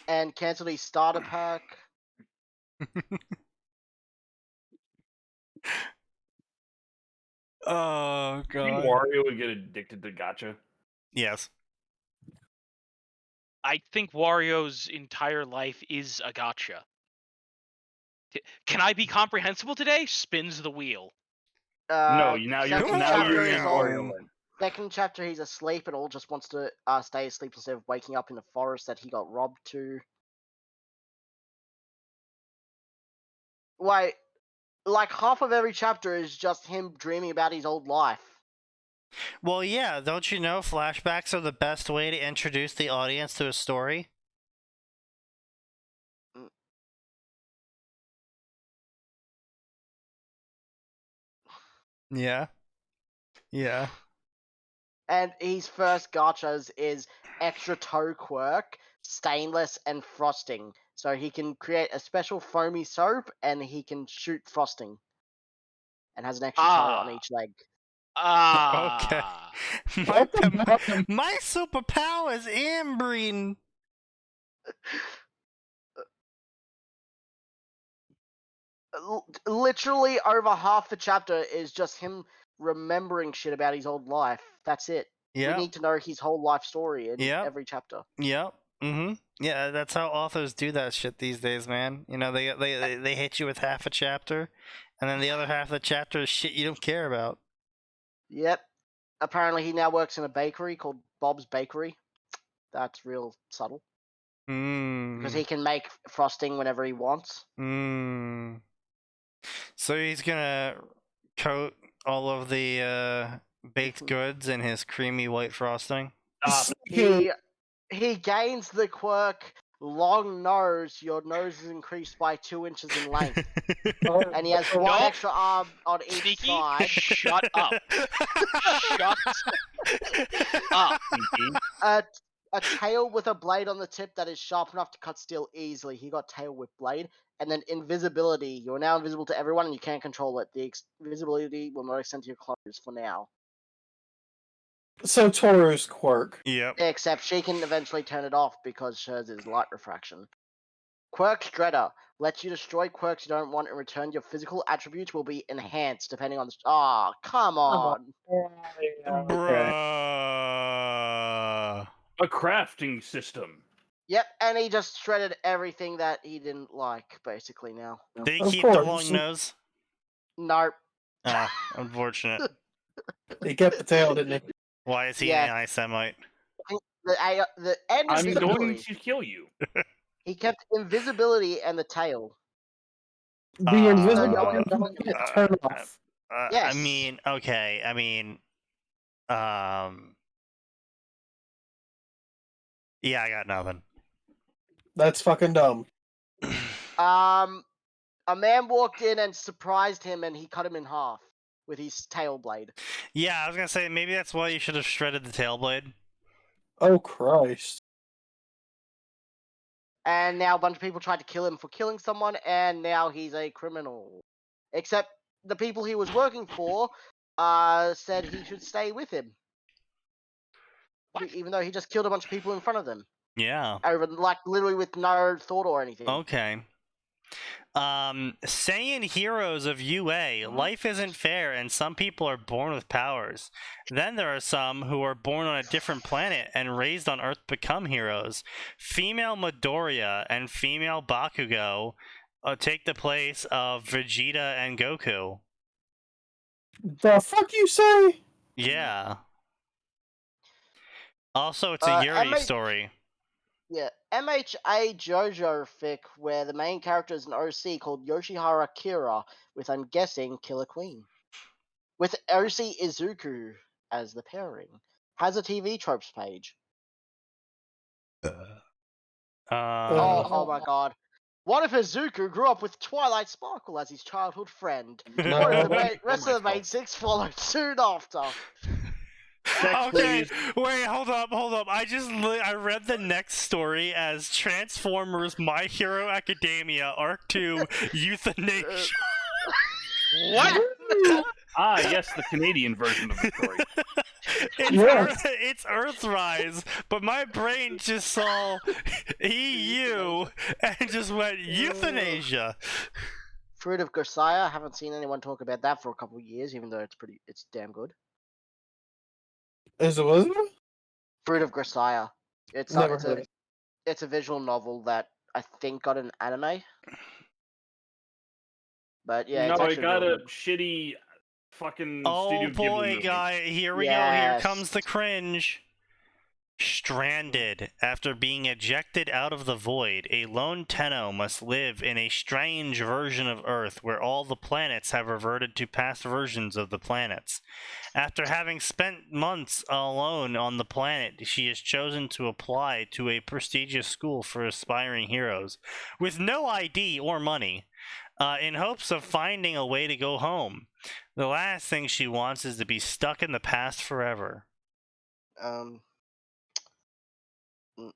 And cancel the starter pack. Oh You think god. Wario would get addicted to gacha? Yes. I think Wario's entire life is a gotcha. Can I be comprehensible today? Spins the wheel. No, now you're second now chapter you're is in all- Wario land. Second chapter, he's asleep and all just wants to stay asleep instead of waking up in a forest that he got robbed to. Like half of every chapter is just him dreaming about his old life. Well, yeah, don't you know flashbacks are the best way to introduce the audience to a story? Yeah. Yeah. And his first gotchas is extra toe quirk, stainless, and frosting. So he can create a special foamy soap and he can shoot frosting. And has an extra toe on each leg. Ah. My superpower is inbreeding. Literally over half the chapter is just him remembering shit about his old life. That's it. Yeah. We need to know his whole life story in Yep. every chapter. Yep. Mm-hmm. Yeah, that's how authors do that shit these days, man. You know, they hit you with half a chapter, and then the other half of the chapter is shit you don't care about. Yep. Apparently he now works in a bakery called Bob's Bakery. That's real subtle. Because he can make frosting whenever he wants. So he's gonna coat all of the baked goods in his creamy white frosting. He gains the quirk long nose. Your nose is increased by 2 inches in length. And he has one Nope. extra arm on each Sneaky, side. shut up. Shut up. A tail with a blade on the tip that is sharp enough to cut steel easily. He got tail with blade. And then invisibility. You're now invisible to everyone and you can't control it. The invisibility will not extend to your clothes for now. So Toru's quirk. Yep. Except she can eventually turn it off because hers is light refraction. Quirk Shredder lets you destroy quirks you don't want. In return, your physical attributes will be enhanced depending on the. Oh, come on. Bruh. A crafting system. Yep, and he just shredded everything that he didn't like, basically, now. Did he Of keep the course. long nose? Nope. Ah, unfortunate. He kept the tail, didn't he? Why is he Yeah. an anti-Semite? The I'm going invisibility. to kill you. He kept invisibility and the tail. The invisible turn off. Yes. I mean, okay. I mean, yeah, I got nothing. That's fucking dumb. A man walked in and surprised him, and he cut him in half with his tail blade. Yeah, I was gonna say maybe that's why you should have shredded the tail blade. Oh Christ. And now a bunch of people tried to kill him for killing someone, and now he's a criminal. Except the people he was working for said he should stay with him. Even though he just killed a bunch of people in front of them. Yeah. Over, like, literally with no thought or anything. Okay. Saying heroes of UA, life isn't fair and some people are born with powers. Then there are some who are born on a different planet and raised on Earth become heroes. Female Midoriya and female Bakugo take the place of Vegeta and Goku. The fuck you say? Yeah. Also, it's a Yuri story. Yeah, MHA JoJo fic where the main character is an OC called Yoshihara Kira with, I'm guessing, Killer Queen. With OC Izuku as the pairing. Has a TV tropes page. Oh my god. What if Izuku grew up with Twilight Sparkle as his childhood friend? What if the rest of the main six followed soon after? Okay, wait, hold up. I read the next story as Transformers My Hero Academia Arc 2 Euthanasia. What? Yes, the Canadian version of the story. It's Earthrise, but my brain just saw EU and just went euthanasia. Fruit of Gosaya, haven't seen anyone talk about that for a couple of years, even though it's damn good. Is it wasn't? Fruit of Gosaya. It's a visual novel that I think got an anime. But yeah, no, it's it got really a shitty fucking Oh Studio Ghibli boy, movie. guy, here we go. Here comes the cringe. Stranded. After being ejected out of the void, a lone Tenno must live in a strange version of Earth where all the planets have reverted to past versions of the planets. After having spent months alone on the planet, she has chosen to apply to a prestigious school for aspiring heroes with no ID or money, in hopes of finding a way to go home. The last thing she wants is to be stuck in the past forever.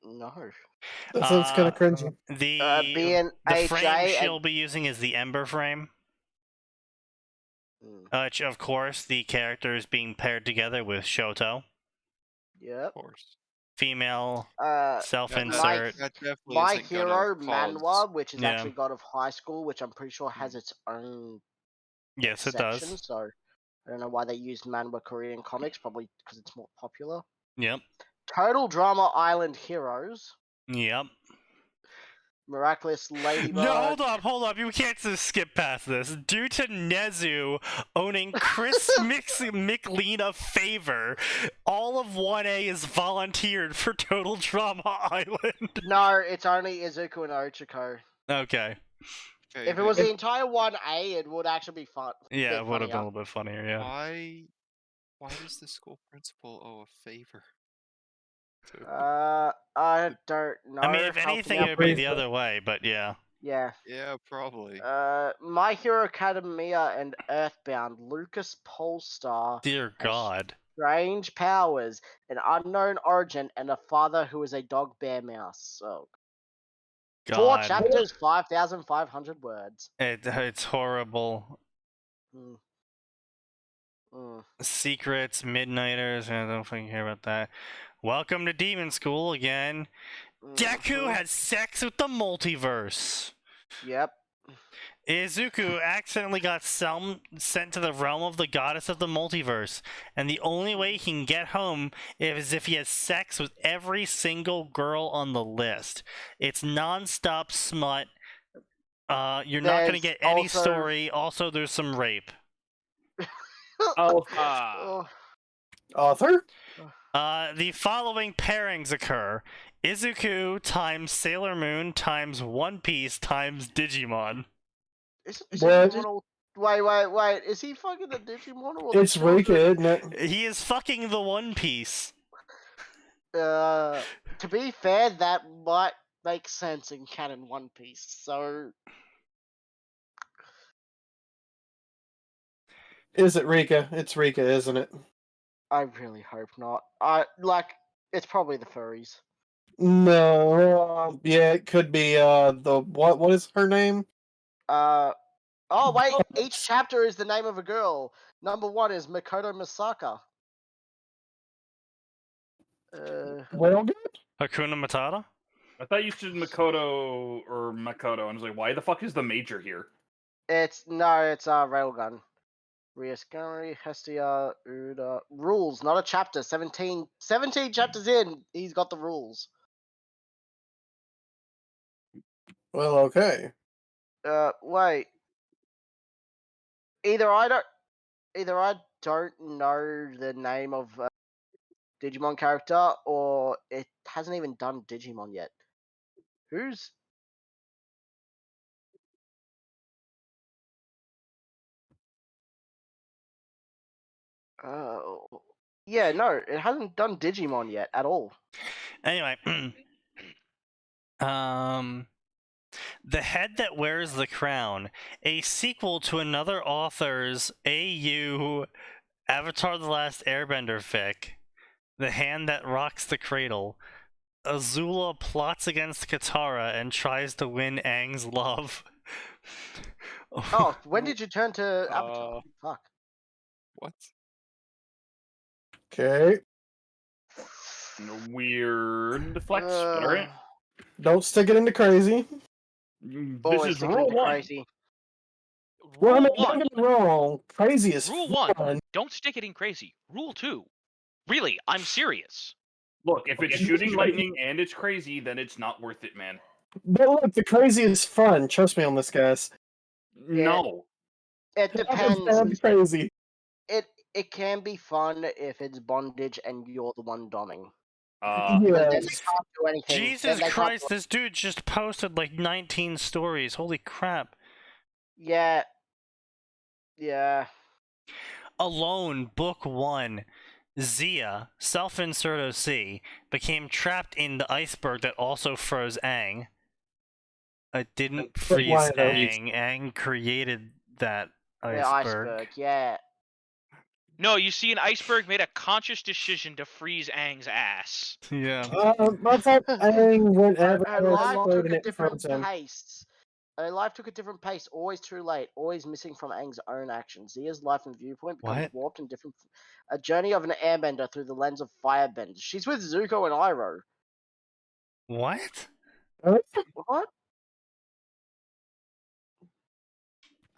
No. That sounds kind of cringy. The frame she'll be using is the Ember frame. Which, of course, the character is being paired together with Shoto. Yep. Of course. Female, self-insert. My Hero Manhwa, which is actually God of High School, which I'm pretty sure has its own Yes, it section, does. so I don't know why they used Manhwa Korean comics, probably because it's more popular. Yep. Total Drama Island Heroes. Yep. Miraculous Ladybird. No, hold up. You can't just skip past this. Due to Nezu owning Chris McLean favor, all of 1A is volunteered for Total Drama Island. No, it's only Izuku and Ochiko. Okay. If it was the entire 1A, it would actually be fun. Yeah, it would have been a little bit funnier, yeah. Why does the school principal owe a favor? I don't know. I mean, if anything, it would be the other way, but yeah. Yeah. Yeah, probably. My Hero Academia and Earthbound, Lucas Polestar. Dear God. Strange powers, an unknown origin, and a father who is a dog bear mouse. So. God. 4 chapters, 5,500 words. It's horrible. Secrets, Midnighters, I don't fucking care about that. Welcome to Demon School again. Deku has sex with the multiverse. Yep. Izuku accidentally got sent to the realm of the goddess of the multiverse, and the only way he can get home is if he has sex with every single girl on the list. It's non-stop smut. You're not going to get any story. Also, there's some rape. Author? The following pairings occur. Izuku times Sailor Moon times One Piece times Digimon. Wait. Is he fucking the Digimon or It's Rika, isn't it? He is fucking the One Piece. To be fair, that might make sense in canon One Piece, so... Is it Rika? It's Rika, isn't it? I really hope not. It's probably the furries. No, yeah, it could be, what is her name? Oh wait, each chapter is the name of a girl. Number 1 is Makoto Masaka. Well, good. Hakuna Matata? I thought you said Makoto or Makoto, and I was like, why the fuck is the major here? It's Railgun. Ryuskari, Hestia, Uda. Rules, not a chapter. 17 chapters in, he's got the rules. Well, okay. Wait. Either I don't know the name of Digimon character, or it hasn't even done Digimon yet. Who's? Yeah, no, it hasn't done Digimon yet at all. Anyway, The Head That Wears the Crown, a sequel to another author's AU Avatar The Last Airbender fic, The Hand That Rocks the Cradle. Azula plots against Katara and tries to win Aang's love. Oh, when did you turn to Avatar? Fuck. What? Okay. Weird flex, but alright. Don't stick it into crazy. This Always is sticking rule to 1. crazy. Well, I Rule mean, one. don't get me wrong. Crazy is Rule fun. 1. Don't stick it in crazy. Rule 2. Really, I'm serious. Look, if it's shooting lightning and it's crazy, then it's not worth it, man. But look, the crazy is fun. Trust me on this, guys. No. It I depends. found crazy. It can be fun if it's bondage and you're the one doming. Uh, But then they Yes. can't do anything. Jesus Then they can't Christ, do- this dude just posted like 19 stories. Holy crap. Yeah. Yeah. Alone, Book 1. Zia, self-insert OC, became trapped in the iceberg that also froze Aang. It didn't freeze why though? Aang. Aang created that The iceberg. iceberg. Yeah. No, you see, an iceberg made a conscious decision to freeze Aang's ass. Yeah. I thought Aang went Her ever life took a it different froze him. pace. Her life took a different pace. Always too late. Always missing from Aang's own actions. Zia's life and viewpoint becomes What? warped and different. A journey of an airbender through the lens of firebenders. She's with Zuko and Iroh. What? What?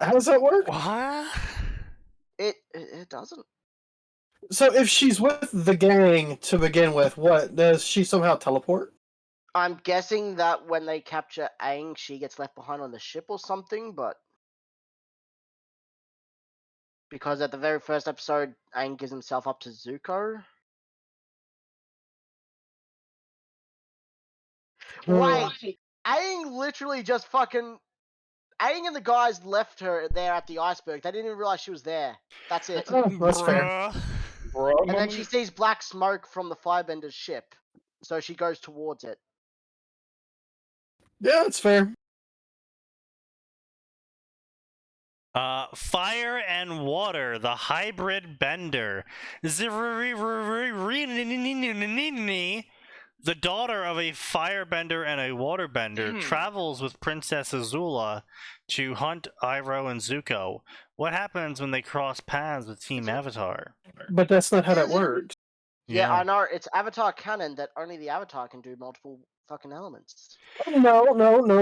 How does that work? What? It doesn't. So if she's with the gang to begin with, what does she somehow teleport? I'm guessing that when they capture Aang, she gets left behind on the ship or something, but because at the very first episode, Aang gives himself up to Zuko. Wait, Aang literally just fucking. Aang and the guys left her there at the iceberg. They didn't even realize she was there. That's it. Oh, that's fair. Bruh. bro. And then she sees black smoke from the firebender's ship, so she goes towards it. Yeah, that's fair. Fire and Water, the Hybrid Bender. The daughter of a firebender and a waterbender travels with Princess Azula to hunt Iroh and Zuko. What happens when they cross paths with Team Avatar? But that's not how that works. Yeah, I know. It's Avatar canon that only the Avatar can do multiple fucking elements. No,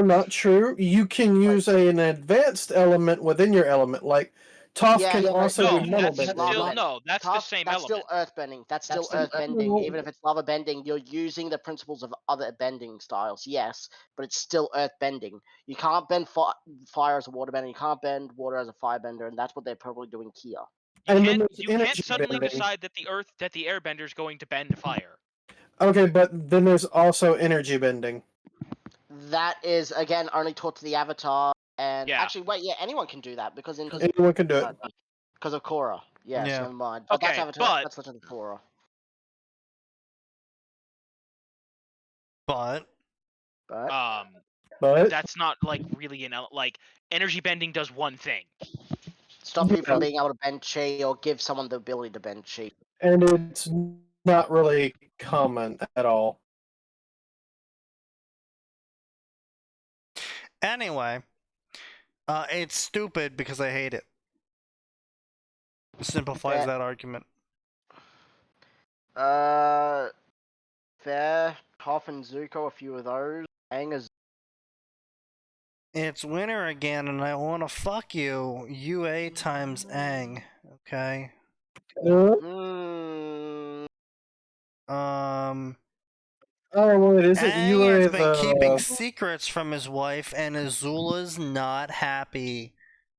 not true. You can use an advanced element within your element, like Toph Yeah, can yeah, also No, do no, metal that's bending. still bending. no. That's the same That's element. still earthbending. That's still earthbending. No. Even if it's lava bending, you're using the principles of other bending styles, yes, but it's still earthbending. You can't bend fire as a waterbender. You can't bend water as a firebender, and that's what they're probably doing here. You can't suddenly bending. decide that the airbender is going to bend fire. Okay, but then there's also energy bending. That is again only taught to the Avatar. And Yeah. actually, wait, yeah, anyone can do that because Anyone can do it. because of Korra. Yes, Yeah. never mind. But that's Okay, Avatar. but- That's Legend of Korra. But But That's not like really like energy bending does one thing. Stop you from Yeah. being able to bend chi or give someone the ability to bend chi. and it's not really common at all. anyway, it's stupid because I hate it. Simplifies Yeah. that argument. Fair, Toph and Zuko, a few of those. Aang is It's winter again, and I want to fuck you. UA times Aang. Okay. mm, Um. Oh, wait, is it you Aang has or been keeping the... secrets from his wife, and Azula's not happy.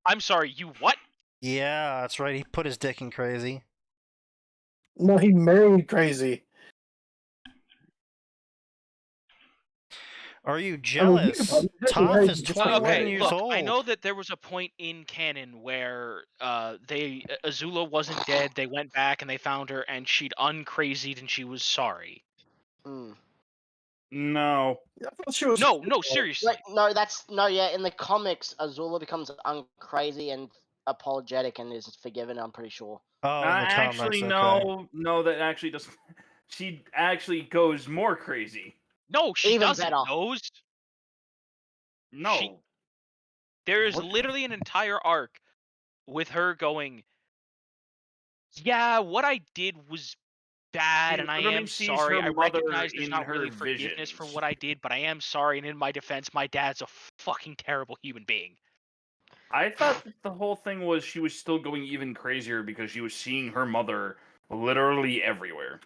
I'm sorry, you what? Yeah, that's right. He put his dick in Crazy. No, he married Crazy. Are you I mean, jealous? Toph is 21 Okay, years look, old. I know that there was a point in canon where Azula wasn't dead. They went back and they found her, and she'd uncrazied, and she was sorry. mm. No. I thought she was... No, seriously. Wait, no, yeah. In the comics, Azula becomes uncrazy and apologetic and is forgiven. I'm pretty sure. Oh, in the Actually, comics, okay. no, that actually doesn't. She actually goes more crazy. No, she Even doesn't. better. Knows. No. There is What? literally an entire arc with her going, "Yeah, what I did was bad, She and I literally am sees sorry. her I mother recognize there's in not her really forgiveness for visions. what I did, but I am sorry. And in my defense, my dad's a fucking terrible human being." I thought that the whole thing was she was still going even crazier because she was seeing her mother literally everywhere.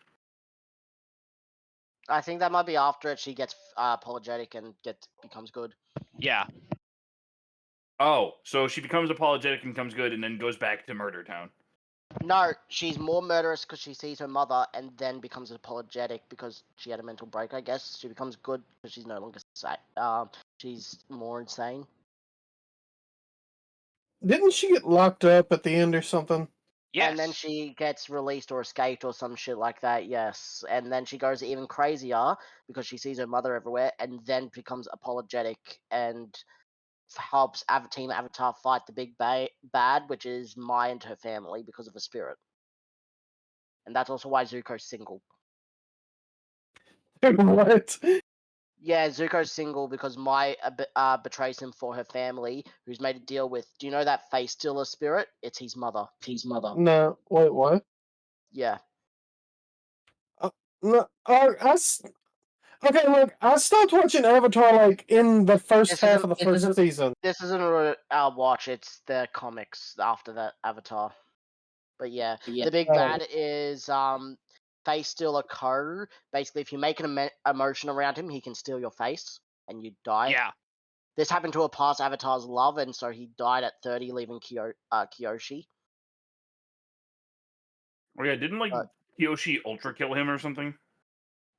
I think that might be after it. She gets apologetic and becomes good. Yeah. Oh, so she becomes apologetic and becomes good and then goes back to Murder Town. No, she's more murderous because she sees her mother and then becomes apologetic because she had a mental break. I guess she becomes good because she's no longer she's more insane. Didn't she get locked up at the end or something? Yes. And then she gets released or escaped or some shit like that, yes. And then she goes even crazier because she sees her mother everywhere and then becomes apologetic and helps Team Avatar fight the big bad, which is Mai and her family because of a spirit. And that's also why Zuko's single. What? Yeah, Zuko's single because Mai betrays him for her family, who's made a deal with. Do you know that face stealer spirit? It's his mother. No, wait, what? Yeah. No, okay, look, I stopped watching Avatar like in the first This half isn't- of the first season. This isn't our watch. It's the comics after that Avatar. But yeah, the big bad is face stealer Ko. Basically, if you make an emotion around him, he can steal your face and you die. Yeah. This happened to a past Avatar's love, and so he died at 30, leaving Kyoshi. Oh yeah, didn't like Kyoshi ultra kill him or something?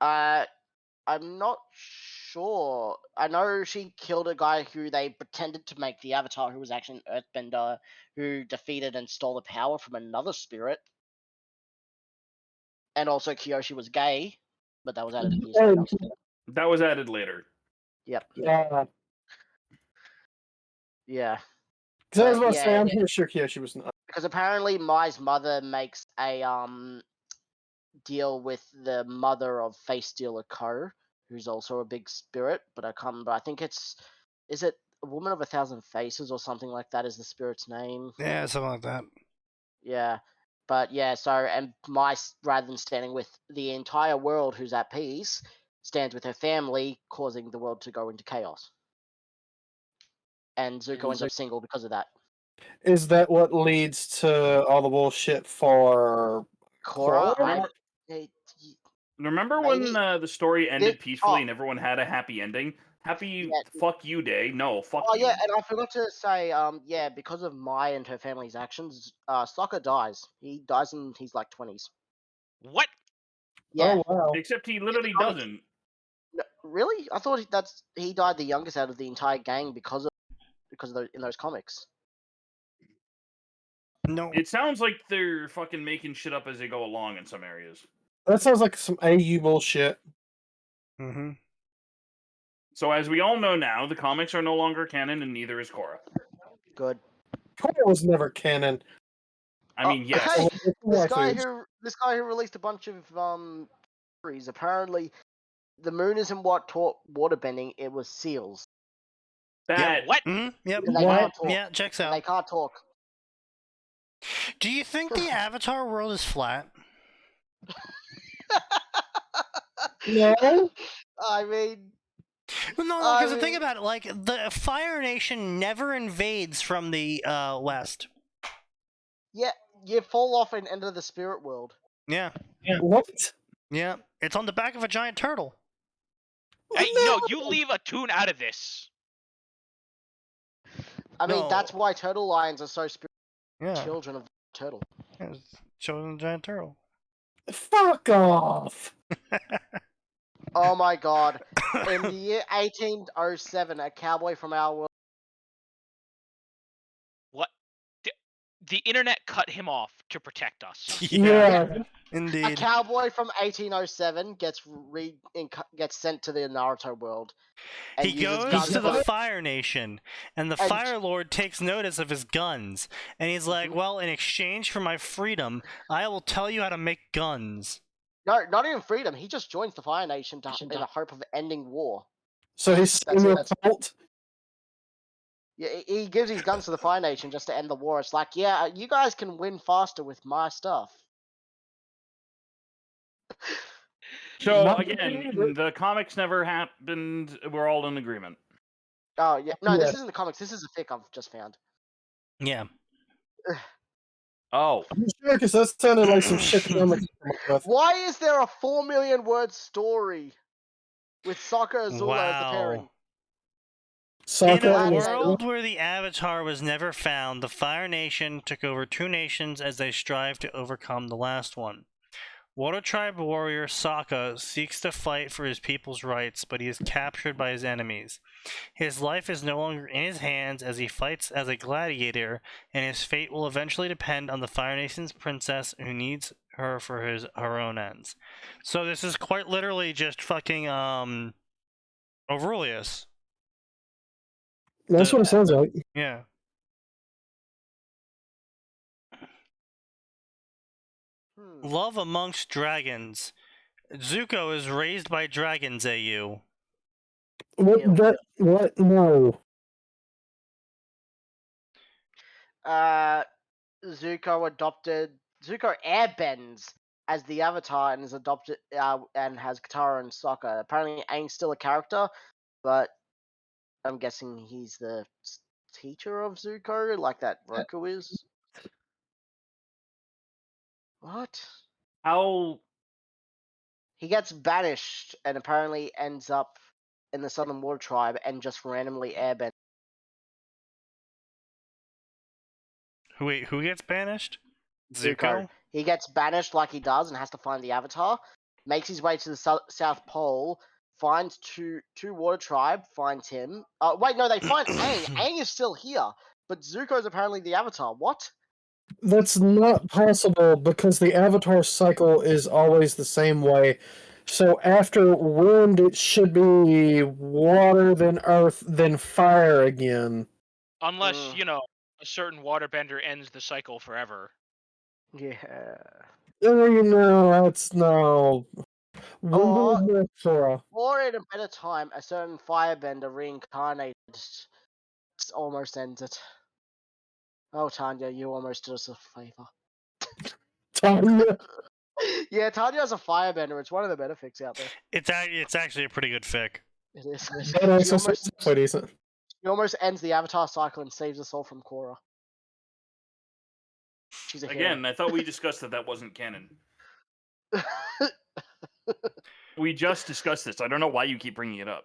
I'm not sure. I know she killed a guy who they pretended to make the Avatar, who was actually an Earthbender, who defeated and stole the power from another spirit. And also, Kyoshi was gay, but that was added years later. That was added later. Yep. Yeah. Yeah. Because I was But, about to say, yeah, I'm pretty sure Kyoshi was not. because apparently Mai's mother makes a deal with the mother of Face Stealer Ko, who's also a big spirit, but I can't remember. I think is it a woman of 1,000 faces or something like that is the spirit's name? Yeah, something like that. Yeah. But yeah, so, and Mai, rather than standing with the entire world who's at peace, stands with her family, causing the world to go into chaos. And Zuko ends up single because of that. Is that what leads to all the bullshit for Korra? Remember Maybe. when the story ended peacefully oh. and everyone had a happy ending? Happy Yeah. fuck you day. No, fuck Oh you. yeah, and I forgot to say, yeah, because of Mai and her family's actions, Sokka dies. He dies in his like 20s. What? Yeah. Oh wow. Except he literally comics. doesn't. No, really? I thought he died the youngest out of the entire gang because of in those comics. No. It sounds like they're fucking making shit up as they go along in some areas. That sounds like some AU bullshit. Mm-hmm. So as we all know now, the comics are no longer canon and neither is Korra. Good. Korra was never canon. I mean, yes. Hey, this guy Waifus. who released a bunch of theories. Apparently, the moon isn't what taught waterbending. It was seals. That What? Mm-hmm. Yep. And they What? can't talk. Yeah, checks And they out. can't talk. Do you think the Avatar world is flat? No. I mean, No, because think mean- about it. Like the Fire Nation never invades from the west. yeah, you fall off and enter the spirit world. Yeah, What? yeah. It's on the back of a giant turtle. Hey, no, you leave Atin out of this. I mean, that's No. why turtle lions are so spiritual Yeah, children of the turtle. it's showing a giant turtle. Fuck off. Oh my god. In the year 1807, a cowboy from our world. What? The internet cut him off to protect us. Yeah. A Indeed. cowboy from 1807 gets sent to the Naruto world. And He uses goes guns to the for- Fire Nation, and the And- Fire Lord takes notice of his guns, and he's like, "Well, in exchange for my freedom, I will tell you how to make guns." No, not even freedom. He just joins the Fire Nation in the hope of ending war. So he's That's in it. your cult? Yeah, he gives his guns to the Fire Nation just to end the war. It's like, yeah, you guys can win faster with my stuff. So Not- again, the comics never happened. We're all in agreement. Oh yeah, no, this Yeah. isn't the comics. This is a fic I've just found. Yeah. Oh, I'm sure, because that sounded like some shit that I'm gonna come up with. Why is there a 4 million word story with Sokka Azula as the pairing? Wow. In Sokka a and his- world where the Avatar was never found, the Fire Nation took over 2 nations as they strive to overcome the last one. Water Tribe warrior Sokka seeks to fight for his people's rights, but he is captured by his enemies. His life is no longer in his hands as he fights as a gladiator, and his fate will eventually depend on the Fire Nation's princess who needs her for her own ends. So this is quite literally just fucking Aurelius. That's what it sounds like. Yeah. Love amongst dragons. Zuko is raised by dragons, AU. What? Ew. That? What? No. Zuko airbends as the Avatar and is adopted and has Katara and Sokka. Apparently, Aang's still a character, but I'm guessing he's the teacher of Zuko, like that Roku is. What? how? He gets banished and apparently ends up in the Southern Water Tribe and just randomly airbends. Wait, who gets banished? Zuko. He gets banished like he does and has to find the Avatar. Makes his way to the South Pole. Finds two Water Tribe. Finds him. Wait, no, they find Aang. Aang is still here, but Zuko's apparently the Avatar. What? That's not possible because the Avatar cycle is always the same way. So after wind, it should be water, then earth, then fire again. Unless, a certain waterbender ends the cycle forever. Yeah. That's no. Or- Sora. Or in a better time, a certain firebender reincarnated almost ends it. Oh, Tanya, you almost did us a favor. Tanya. Yeah, Tanya's a firebender. It's one of the better fics out there. It's actually a pretty good fic. It is. That also sounds quite decent. She almost ends the Avatar cycle and saves us all from Korra. She's a Again, I thought we discussed that wasn't canon. hero. We just discussed this. I don't know why you keep bringing it up.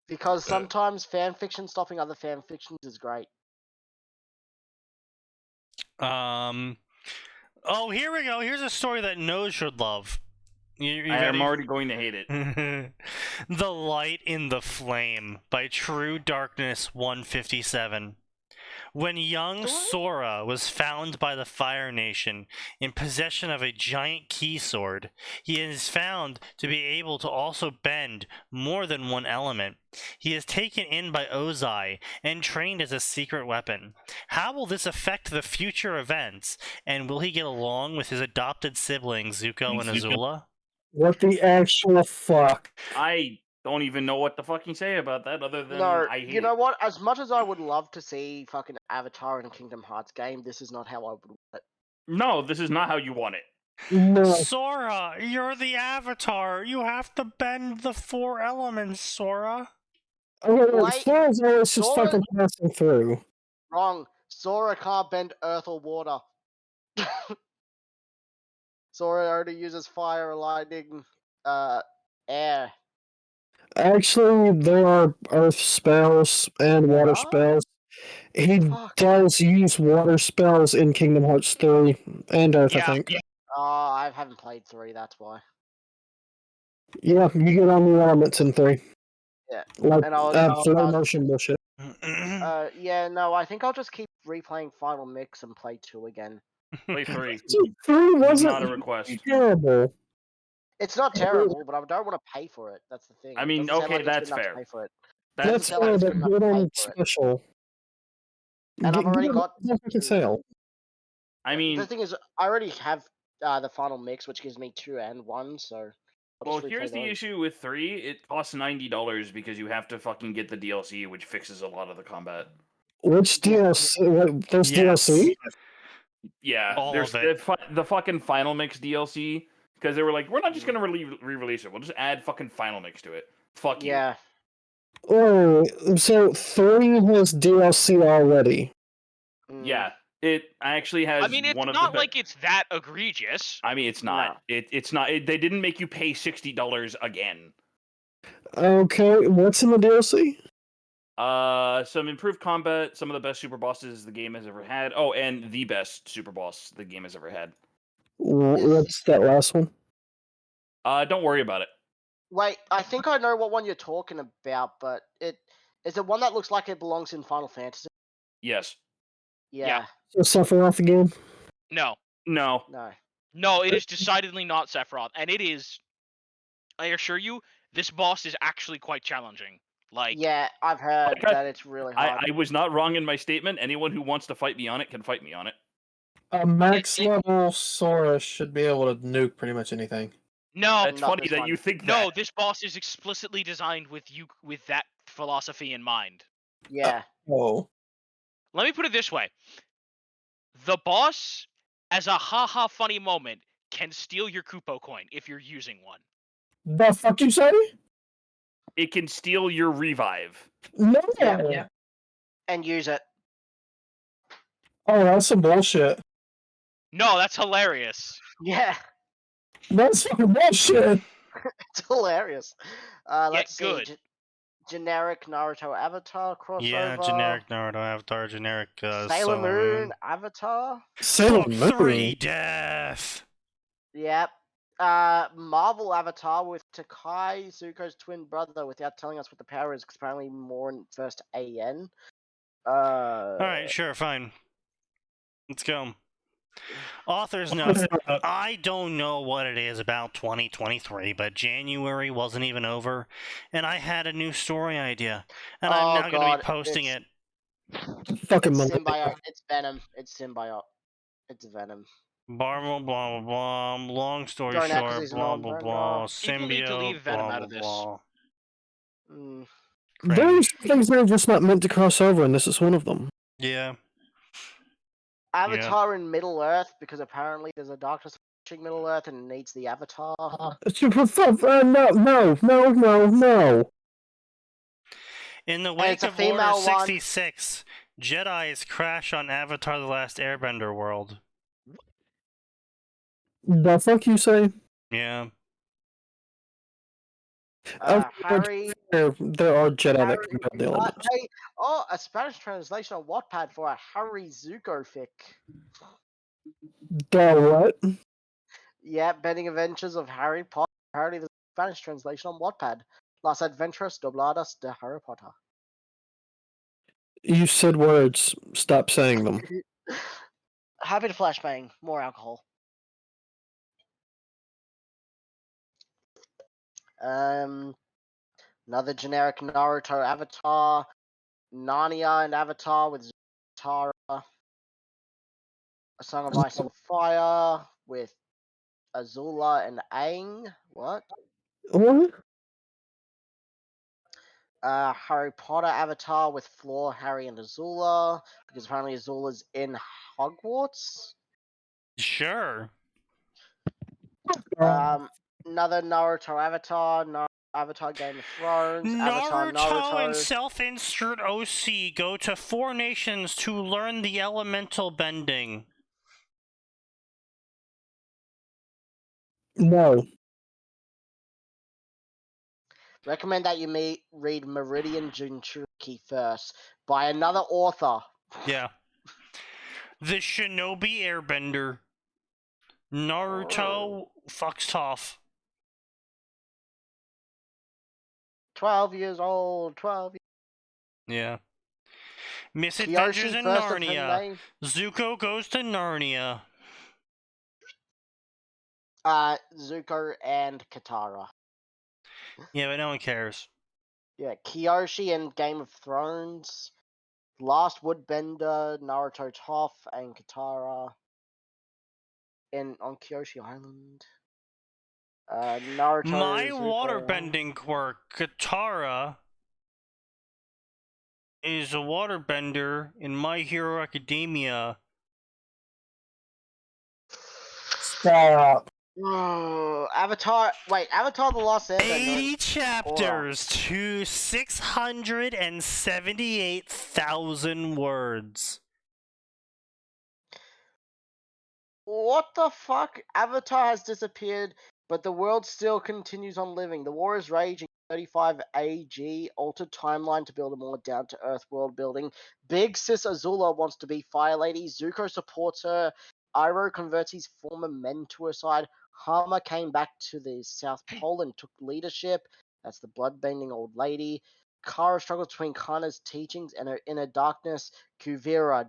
Because sometimes fan fiction stopping other fan fictions is great. Oh, here we go. Here's a story that Nose should love. You I am ready? already going to hate it. The Light in the Flame by True Darkness 157. When young Sora was found by the Fire Nation in possession of a giant key sword, he is found to be able to also bend more than one element. He is taken in by Ozai and trained as a secret weapon. How will this affect the future events, and will he get along with his adopted siblings Zuko and Azula? What the actual fuck? I don't even know what to fucking say about that other than No, I hate you know it. what? As much as I would love to see fucking Avatar in a Kingdom Hearts game, this is not how I would want it. No, this is not how you want it. No. Sora, you're the Avatar. You have to bend the 4 elements, Sora. Okay, Wait, Sora's always just Sora- fucking passing through. Wrong. Sora can't bend earth or water. Sora already uses fire, lightning, air. Actually, there are earth spells and water What? spells. He Fuck. does use water spells in Kingdom Hearts 3 and Earth, I Yeah, think. Oh, I haven't played 3, that's why. Yeah, you get on the elements in 3. Yeah. Like, And I'll flow motion bullshit. yeah, no, I think I'll just keep replaying Final Mix and play 2 again. Play 3. Dude, 3 wasn't Not a request. terrible. It's not terrible, but I don't want to pay for it. That's the thing. I It mean, doesn't sound okay, like it's good that's enough to fair. pay for it. That's That's sound like fair, it's but good enough get to pay on for it. special. And I've already got. fucking sale. I mean, The thing is, I already have the Final Mix, which gives me 2 and 1, so I'll well, just replay here's the those. issue with 3. It costs $90 because you have to fucking get the DLC, which fixes a lot of the combat. Which DLC? What, there's Yes. DLC? Yeah, All there's of it. the fucking Final Mix DLC because they were like, we're not just gonna re-release it. We'll just add fucking Final Mix to it. Fuck you. Yeah. Oh, so 3 has DLC already. Mm, Yeah, it actually has I mean, it's one of not the. like it's that egregious. I mean, it's not. It's not. They didn't make you pay $60 again. Okay, what's in the DLC? Some improved combat, some of the best super bosses the game has ever had. Oh, and the best super boss the game has ever had. What's that last one? Don't worry about it. Wait, I think I know what one you're talking about, but is it one that looks like it belongs in Final Fantasy? Yes. Yeah. So Sephiroth again? No, No. No. no, it is decidedly not Sephiroth, and it is. I assure you, this boss is actually quite challenging. Like, Yeah, I've heard Like, that it's really hard. I was not wrong in my statement. Anyone who wants to fight me on it can fight me on it. A max level Sora should be able to nuke pretty much anything. no, That's not funny this that one. you think no, that. this boss is explicitly designed with that philosophy in mind. Yeah. Oh. Let me put it this way: the boss, as a haha funny moment, can steal your Kupo coin if you're using one. The fuck you say? It can steal your revive. No. Yeah. And use it. Oh, that's some bullshit. No, that's hilarious. Yeah. That's fucking bullshit. It's hilarious. Let's see. good. Generic Naruto Avatar crossover. Yeah, generic Naruto Avatar, generic Sailor Moon Avatar. Sailor Book Moon. 3 Death. Yep. Marvel Avatar with Takai, Zuko's twin brother, without telling us what the power is, because apparently more in first AN. Alright, sure, fine. Let's go. Author's note. I don't know what it is about 2023, but January wasn't even over, and I had a new story idea, and I'm now going to be posting it. Fucking It's monkey. Symbiote. It's Venom. It's Symbiote. It's Venom. Blah blah blah blah blah. Long story Going out 'cause short, he's an blah old blah friend, blah. People need to leave Symbiote, Venom blah out of blah this. blah. Mm. There's Cringe. things that are just not meant to cross over, and this is one of them. Yeah. Avatar in Middle Earth, because apparently there's a darkness approaching Middle Earth and it needs the Avatar. No. In the And wake it's a of Order female one. 66, Jedi's crash on Avatar: The Last Airbender world. The fuck you say? Yeah. Harry. There are Jedi that Harry can build the elements. hey, a Spanish translation on Wattpad for a Harry Zuko fic. The what? Yeah, Bending Adventures of Harry Potter. Apparently, the Spanish translation on Wattpad. Las Adventuras Dobladas de Harry Potter. You said words. Stop saying them. Happy to flashbang. More alcohol. Another generic Naruto Avatar. Narnia and Avatar with Zutara. A Song of Ice and Fire with Azula and Aang. What? What? Harry Potter Avatar with Fleur, Harry, and Azula, because apparently Azula's in Hogwarts. Sure. Another Naruto Avatar, Avatar Game of Thrones, Avatar Naruto and Naruto. self-insert OC go to 4 nations to learn the elemental bending. No. Recommend that you read Meridian Jinchuriki first by another author. Yeah. The Shinobi Airbender. Naruto fucks Toph. 12 years old, 12 years. Yeah. Misadventures Kyoshi in first of her Narnia. name. Zuko goes to Narnia. Zuko and Katara. Yeah, but no one cares. Yeah, Kyoshi in Game of Thrones. Last Woodbender, Naruto Toph, and Katara on Kyoshi Island. Naruto. My Zuko, waterbending quirk, Katara, is a waterbender in My Hero Academia. Stop. Avatar. Wait, Avatar: The Last Airbender. 80 chapters to 678,000 words. What the fuck? Avatar has disappeared, but the world still continues on living. The war is raging. 35 AG, altered timeline to build a more down-to-earth world building. Big Sis Azula wants to be Fire Lady. Zuko supports her. Iroh converts his former men to her side. Hama came back to the South Pole and took leadership. That's the bloodbending old lady. Kara struggles between Kana's teachings and her inner darkness. Kuvira ...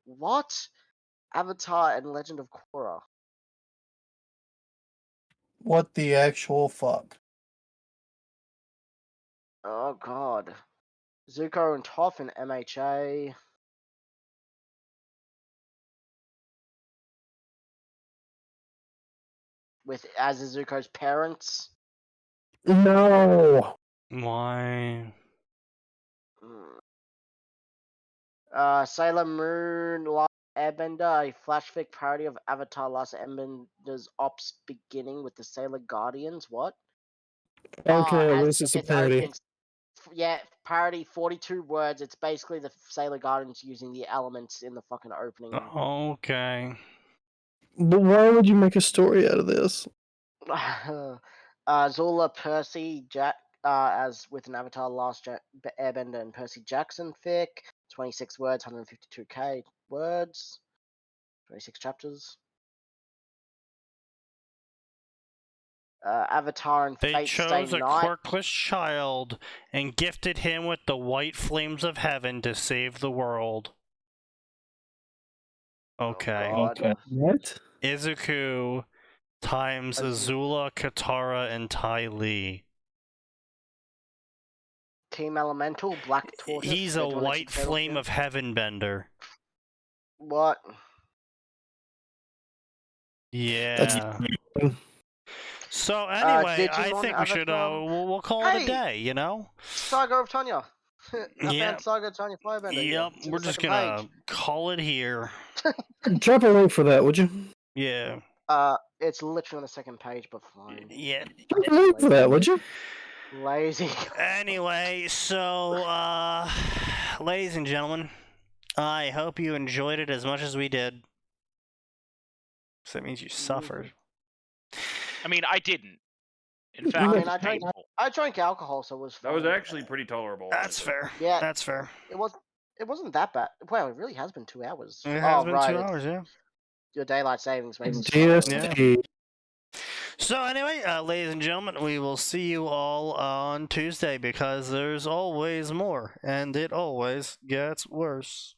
What? Avatar and Legend of Korra. What the actual fuck? Oh god. Zuko and Toph in MHA. With as is Zuko's parents. No. Why? Sailor Moon Last Airbender, a flashback parody of Avatar Last Airbender's ops beginning with the Sailor Guardians. What? Okay, this is a parody. Yeah, parody, 42 words. It's basically the Sailor Guardians using the elements in the fucking opening. Okay. But why would you make a story out of this? Zula, Percy, Jack, as with an Avatar Last Airbender and Percy Jackson fic. 26 words, 152k words. 26 chapters. Avatar and They Fate chose Stay a Night. quirkless child and gifted him with the white flames of heaven to save the world. Okay. God. What? Izuku times Azula, Katara, and Ty Lee. Team Elemental, Black Tortoise. He's a white flame of heaven bender. What? Yeah. So anyway, I think we should we'll call it a day, you know? Saga of Tanya. I Yep. found Saga of Tanya Firebender. Yep, we're just gonna call it here. Drop a link for that, would you? Yeah. It's literally on the second page, but fine. Yeah. Drop a link for that, would you? Lazy. Anyway, so ladies and gentlemen, I hope you enjoyed it as much as we did. So that means you suffered. I mean, I didn't. In fact, it was painful. I drank alcohol, so it was fine. That was actually pretty tolerable. That's fair. Yeah. That's fair. It wasn't that bad. Well, it really has been 2 hours. It has been 2 hours, yeah. Your daylight savings makes DST. So anyway, ladies and gentlemen, we will see you all on Tuesday because there's always more, and it always gets worse.